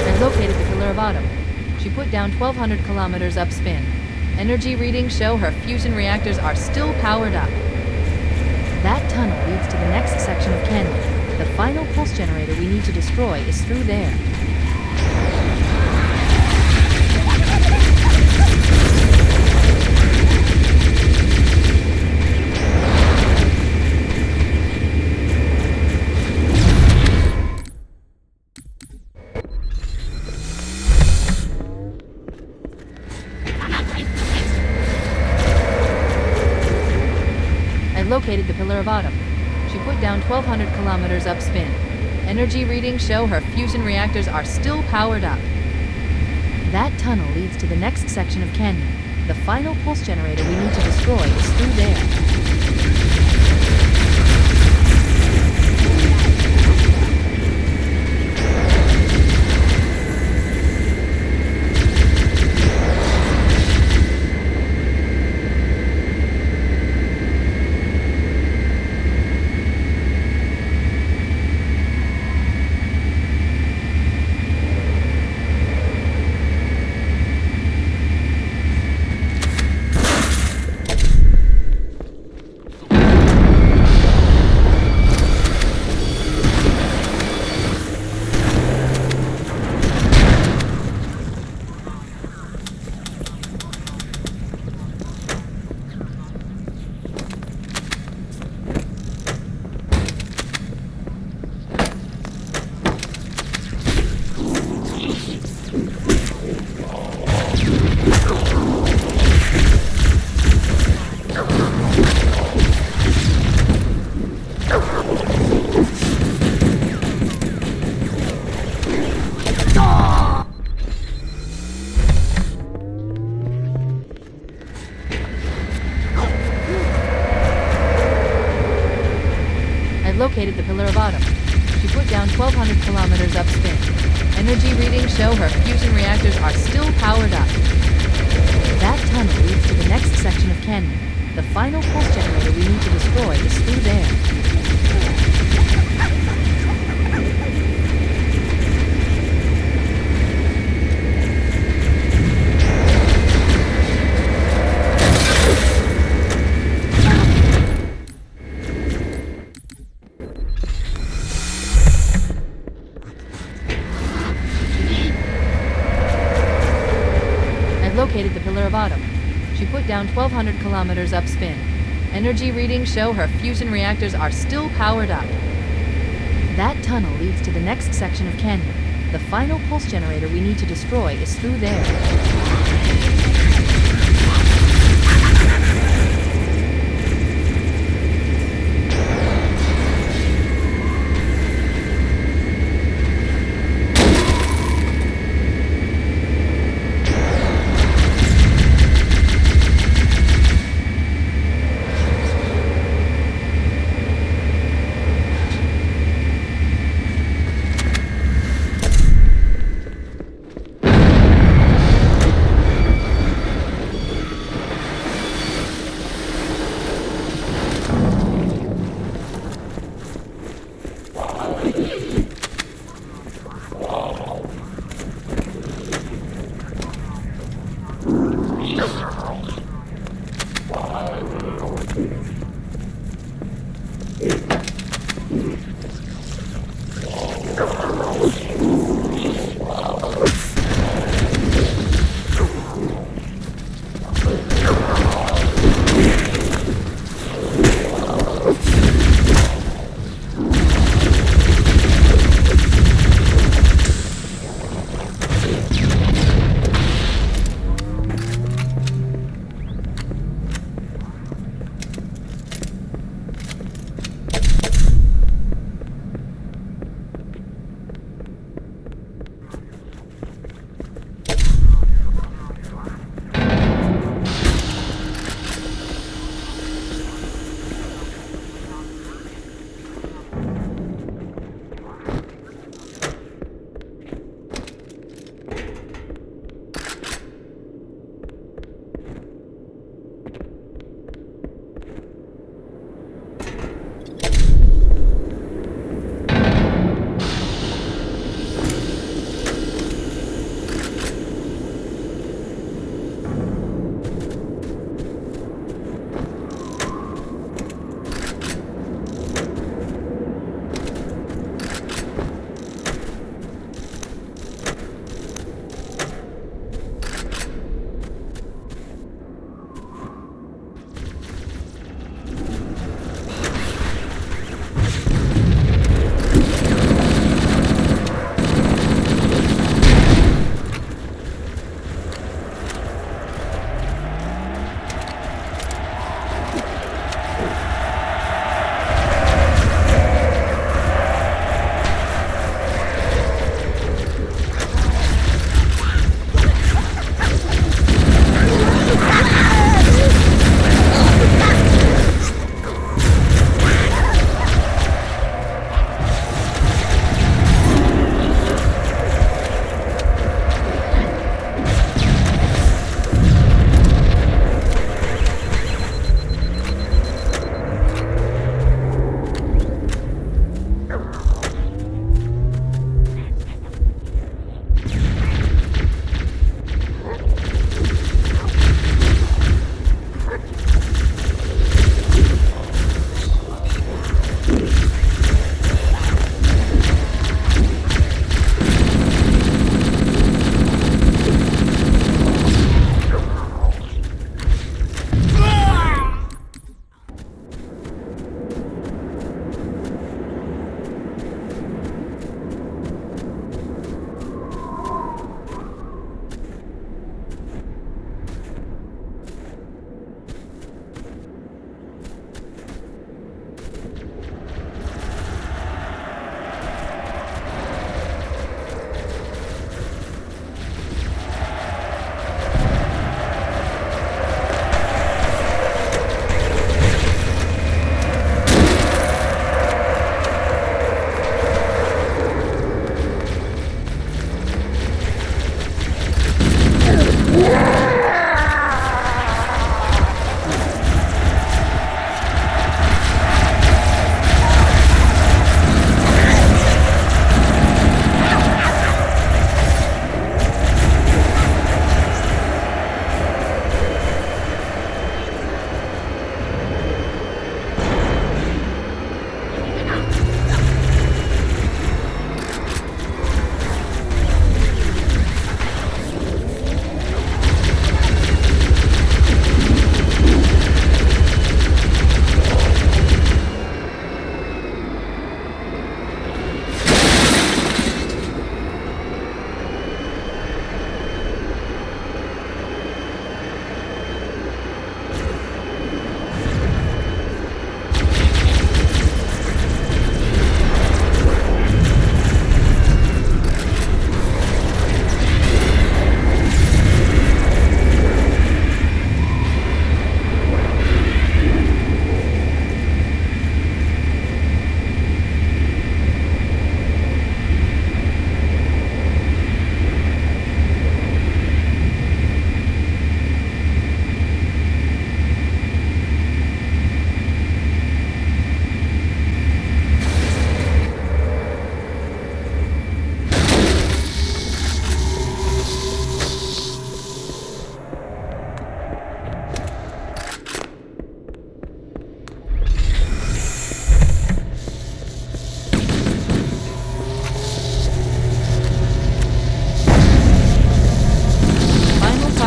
I located the killer of Autumn. She put down 1,200 kilometers upspin. Energy readings show her fusion reactors are still powered up. That tunnel leads to the next section of canyon. The final pulse generator we need to destroy is through there. Located the Pillar of Autumn. She put down 1,200 kilometers upspin. Energy readings show her fusion reactors are still powered up. That tunnel leads to the next section of canyon. The final pulse generator we need to destroy is through there. Located the Pillar of Autumn. She put down 1,200 kilometers upspin. Energy readings show her fusion reactors are still powered up. That tunnel leads to the next section of canyon. The final pulse generator we need to destroy is through there. Located the Pillar of Autumn. She put down 1,200 kilometers upspin. Energy readings show her fusion reactors are still powered up. That tunnel leads to the next section of canyon. The final pulse generator we need to destroy is through there.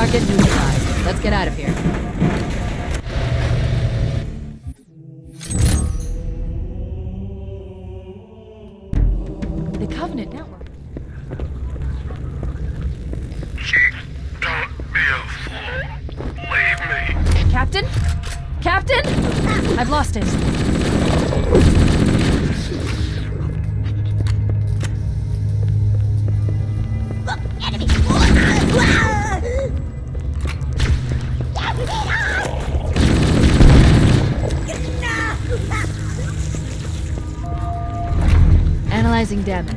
Target neutralized. Let's get out of here. The Covenant network. Don't be a fool. Leave me. Captain? Captain? I've lost it. Look, enemy! Analyzing damage.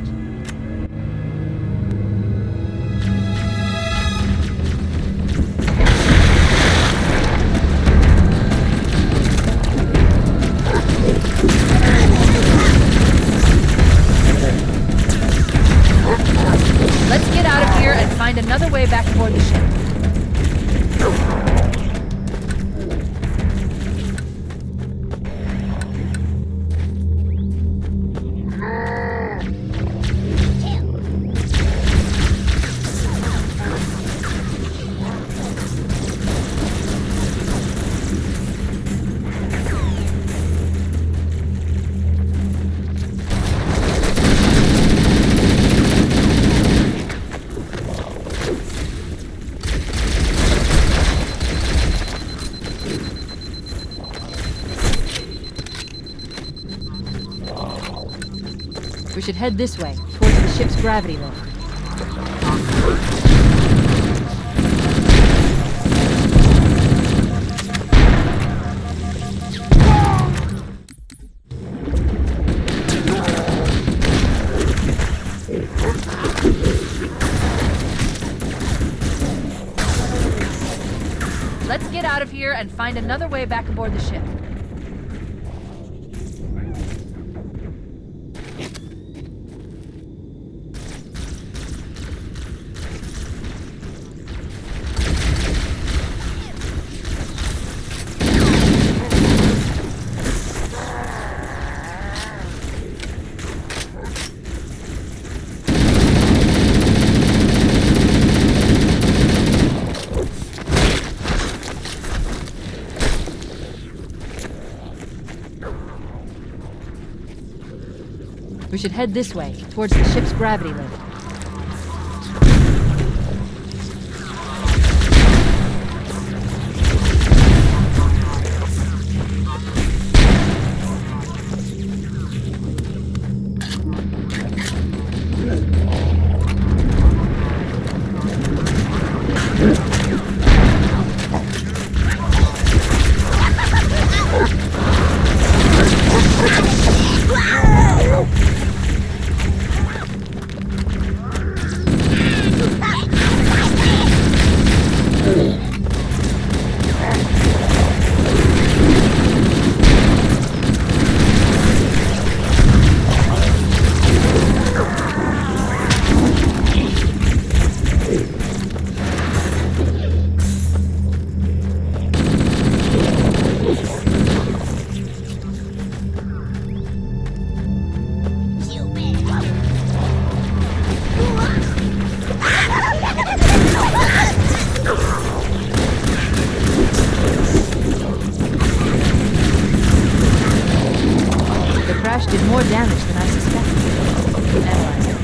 Let's get out of here and find another way back aboard the ship. We should head this way, towards the ship's gravity lift. Let's get out of here and find another way back aboard the ship. We should head this way, towards the ship's gravity lift. Did more damage than I suspected. Analyzing.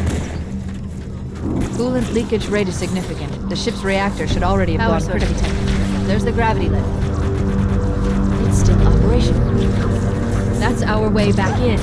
Coolant leakage rate is significant. The ship's reactor should already have gone critical. There's the gravity lift. It's still operational. That's our way back in.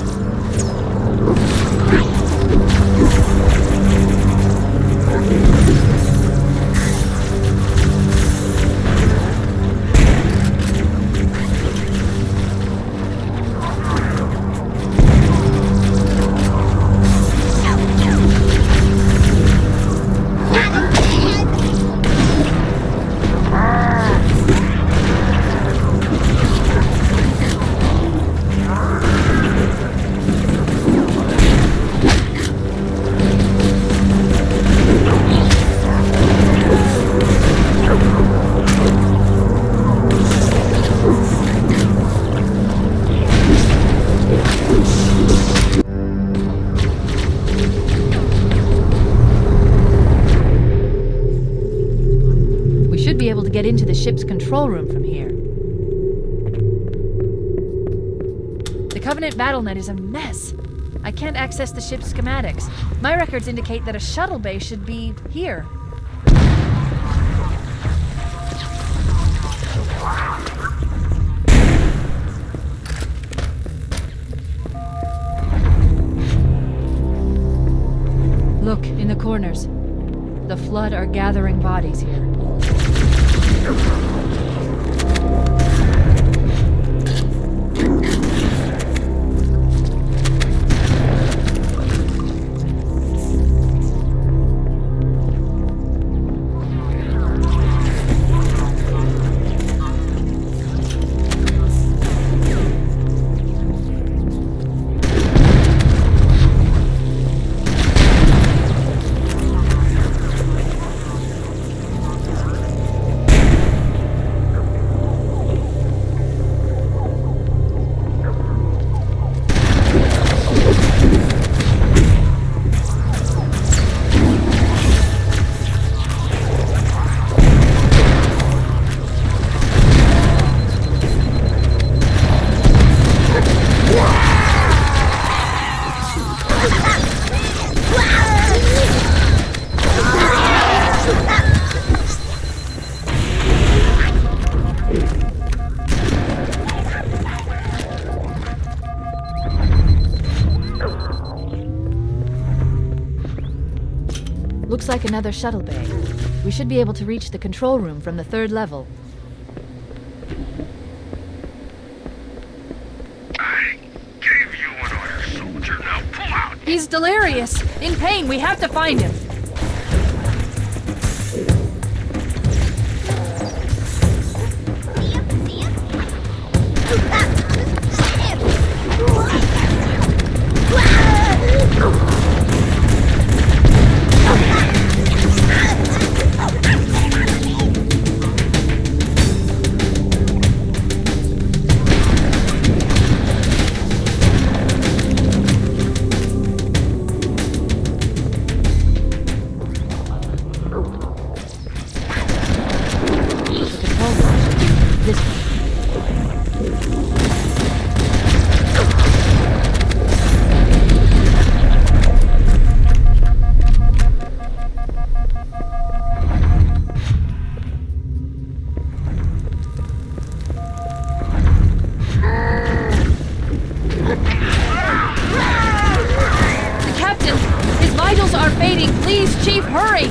get into the ship's control room from here. The Covenant BattleNet is a mess. I can't access the ship's schematics. My records indicate that a shuttle bay should be here. Look, in the corners. The Flood are gathering bodies here. Looks like another shuttle bay. We should be able to reach the control room from the 3rd level. I gave you an order, soldier. Now pull out! He's delirious! In pain! We have to find him! Please, Chief, hurry!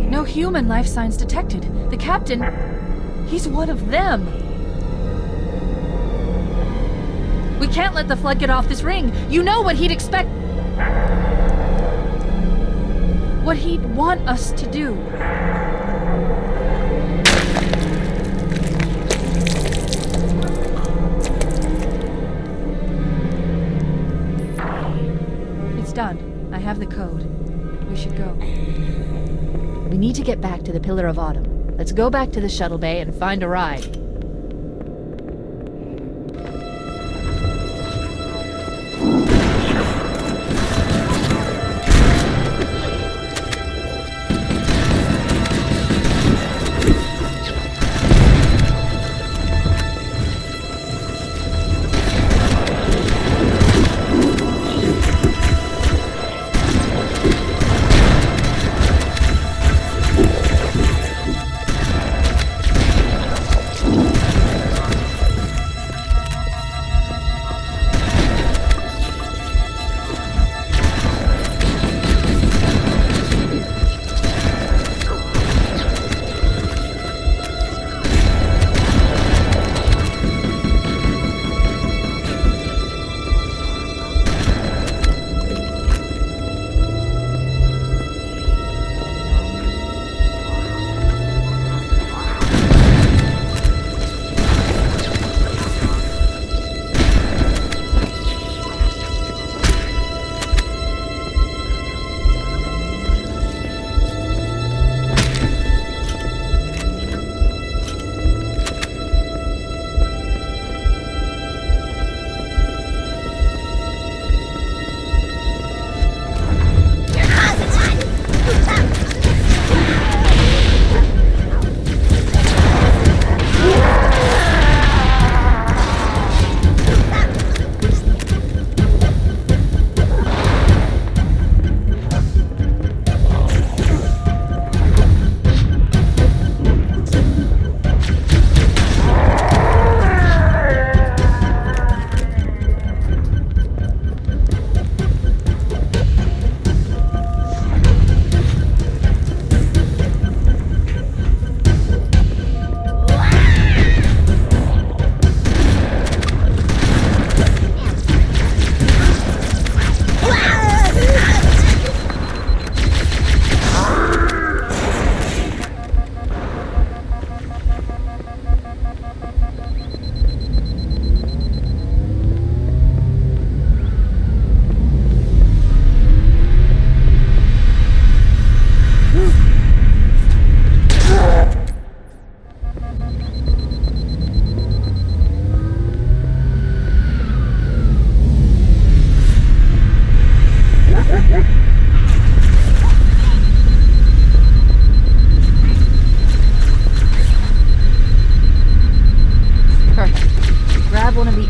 No human life signs detected. The captain, he's one of them. We can't let the Flood get off this ring. You know what he'd expect. What he'd want us to do. It's done. I have the code. We should go. We need to get back to the Pillar of Autumn. Let's go back to the shuttle bay and find a ride.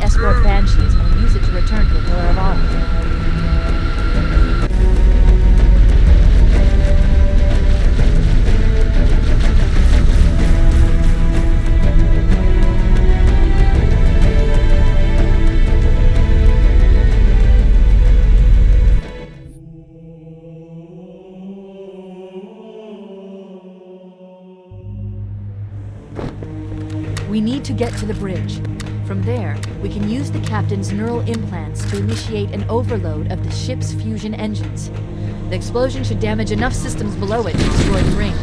escort Banshees and use it to return to the Pillar of Autumn. We need to get to the bridge. From there, we can use the captain's neural implants to initiate an overload of the ship's fusion engines. The explosion should damage enough systems below it to destroy the ring.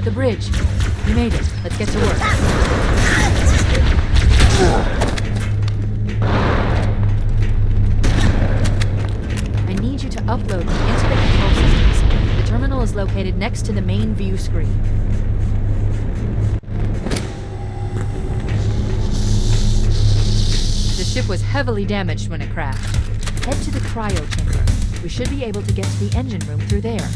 The bridge. We made it. Let's get to work. I need you to upload me into the control systems. The terminal is located next to the main view screen. The ship was heavily damaged when it crashed. Head to the cryo chamber. We should be able to get to the engine room through there.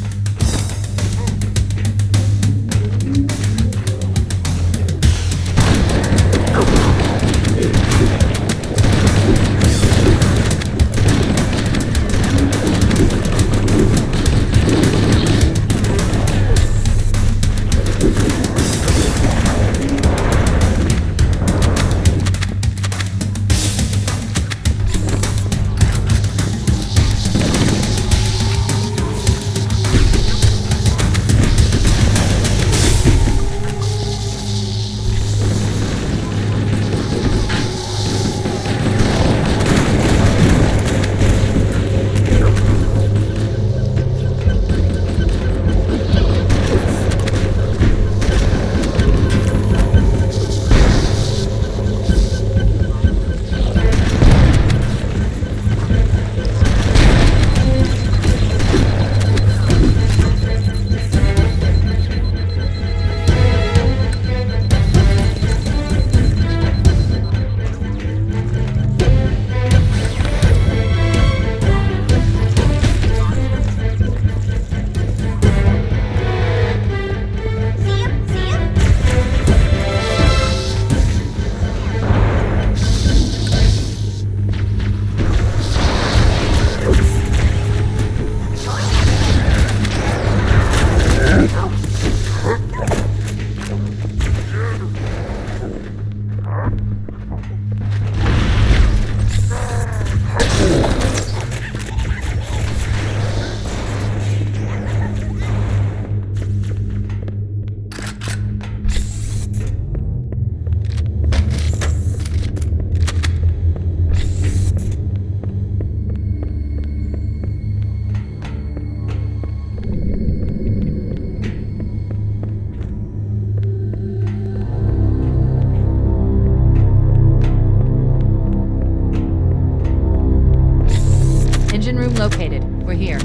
Engine room located. We're here.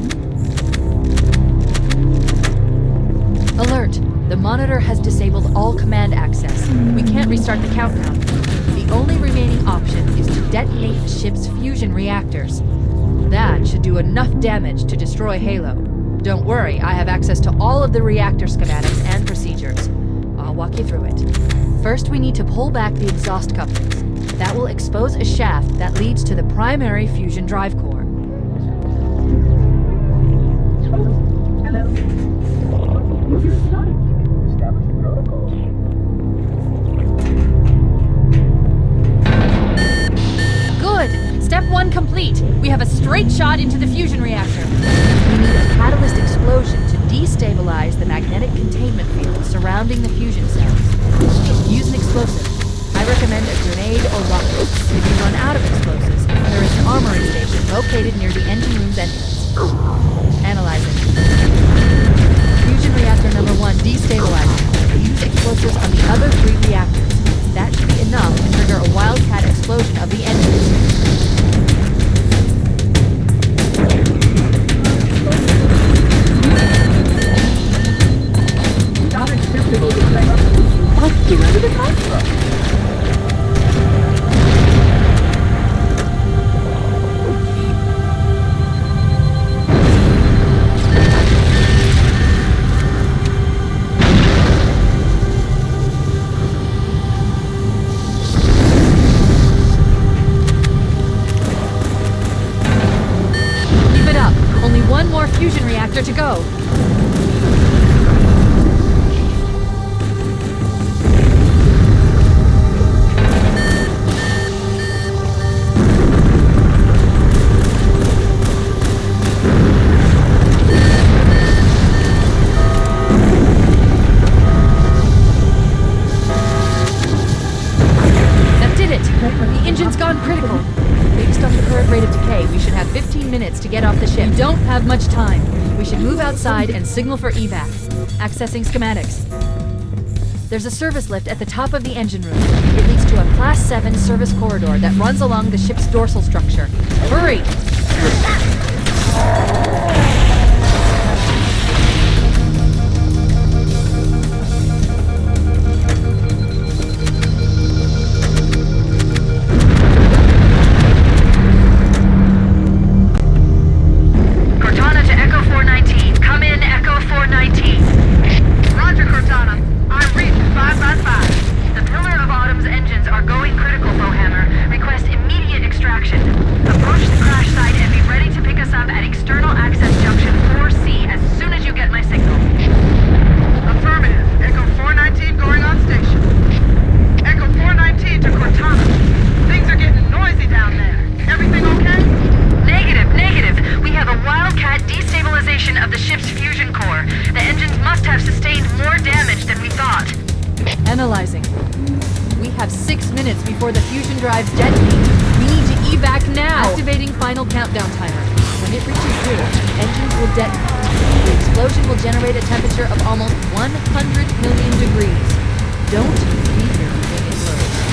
Alert! The monitor has disabled all command access. We can't restart the countdown. The only remaining option is to detonate the ship's fusion reactors. That should do enough damage to destroy Halo. Don't worry, I have access to all of the reactor schematics and procedures. I'll walk you through it. First, we need to pull back the exhaust couplings. That will expose a shaft that leads to the primary fusion drive core. Hello. have a straight shot into the fusion reactor. We need a catalyst explosion to destabilize the magnetic containment field surrounding the fusion cells. Use an explosive. I recommend a grenade or rocket. If you run out of explosives, there is an armory station located near the engine room's entrance. Analyzing. Fusion reactor number 1 destabilizing. Use explosives on the other 3 reactors. That should be enough to trigger a wildcat explosion of the engines. Get under the contract. Keep it up. Only one more fusion reactor to go. To get off the ship. We don't have much time. We should move outside and signal for evac. Accessing schematics. There's a service lift at the top of the engine room. It leads to a Class 7 service corridor that runs along the ship's dorsal structure. Hurry! Roger, Cortana. I'm reached 5x5. The Pillar of Autumn's engines are going critical, Bowhammer. Request immediate extraction. Approach the crash site and be ready to pick us up at external access junction 4C as soon as you get my signal. Affirmative. Echo 419 going on station. Echo 419 to Cortana. Things are getting noisy down there. Everything okay? Negative. We have a wildcat destabilization of the ship's fusion core. The engines must have sustained more damage than we thought. Analyzing. We have 6 minutes before the fusion drives detonate. We need to evac now! Activating final countdown timer. When it reaches 0, engines will detonate. The explosion will generate a temperature of almost 100 million degrees. Don't be here when it blows.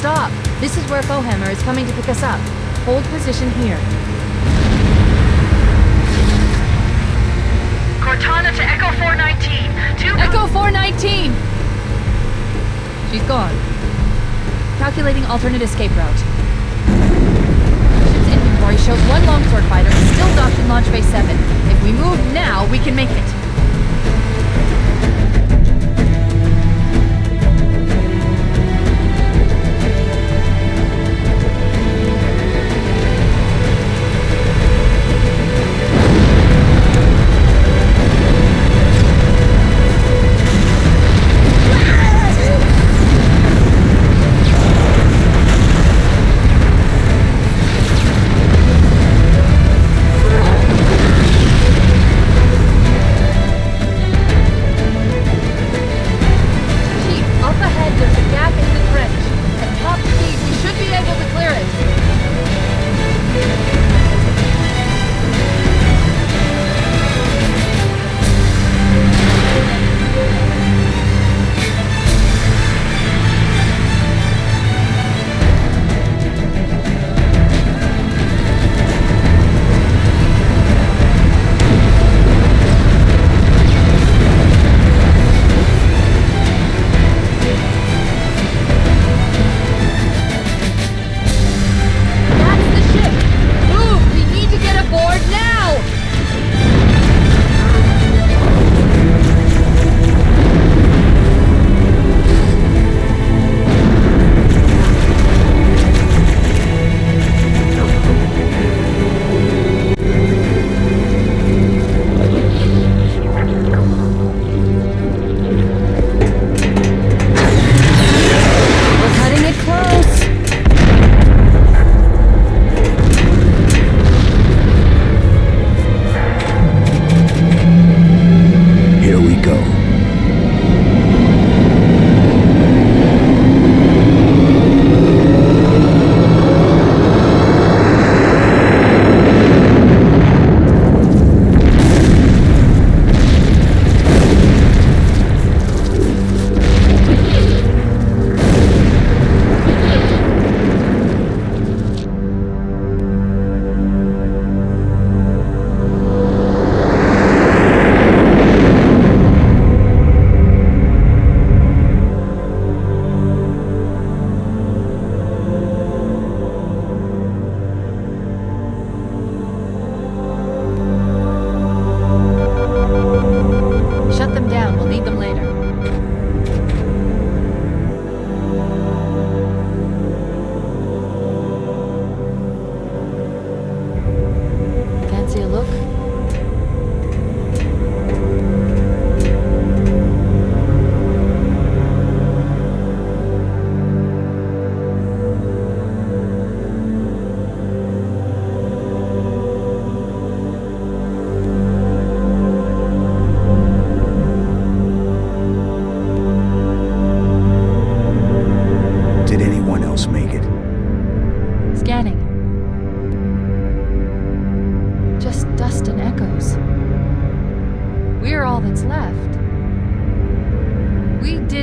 Stop! This is where Fohammer is coming to pick us up. Hold position here. Cortana to Echo 419. Echo 419! She's gone. Calculating alternate escape route. Ship's inventory shows one longsword fighter still docked in Launch Bay 7. If we move now, we can make it.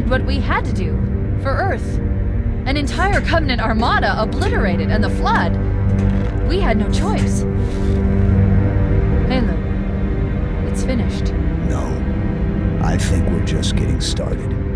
What we had to do for Earth. An entire Covenant armada obliterated, and the Flood. We had no choice. Halo, it's finished. No, I think we're just getting started.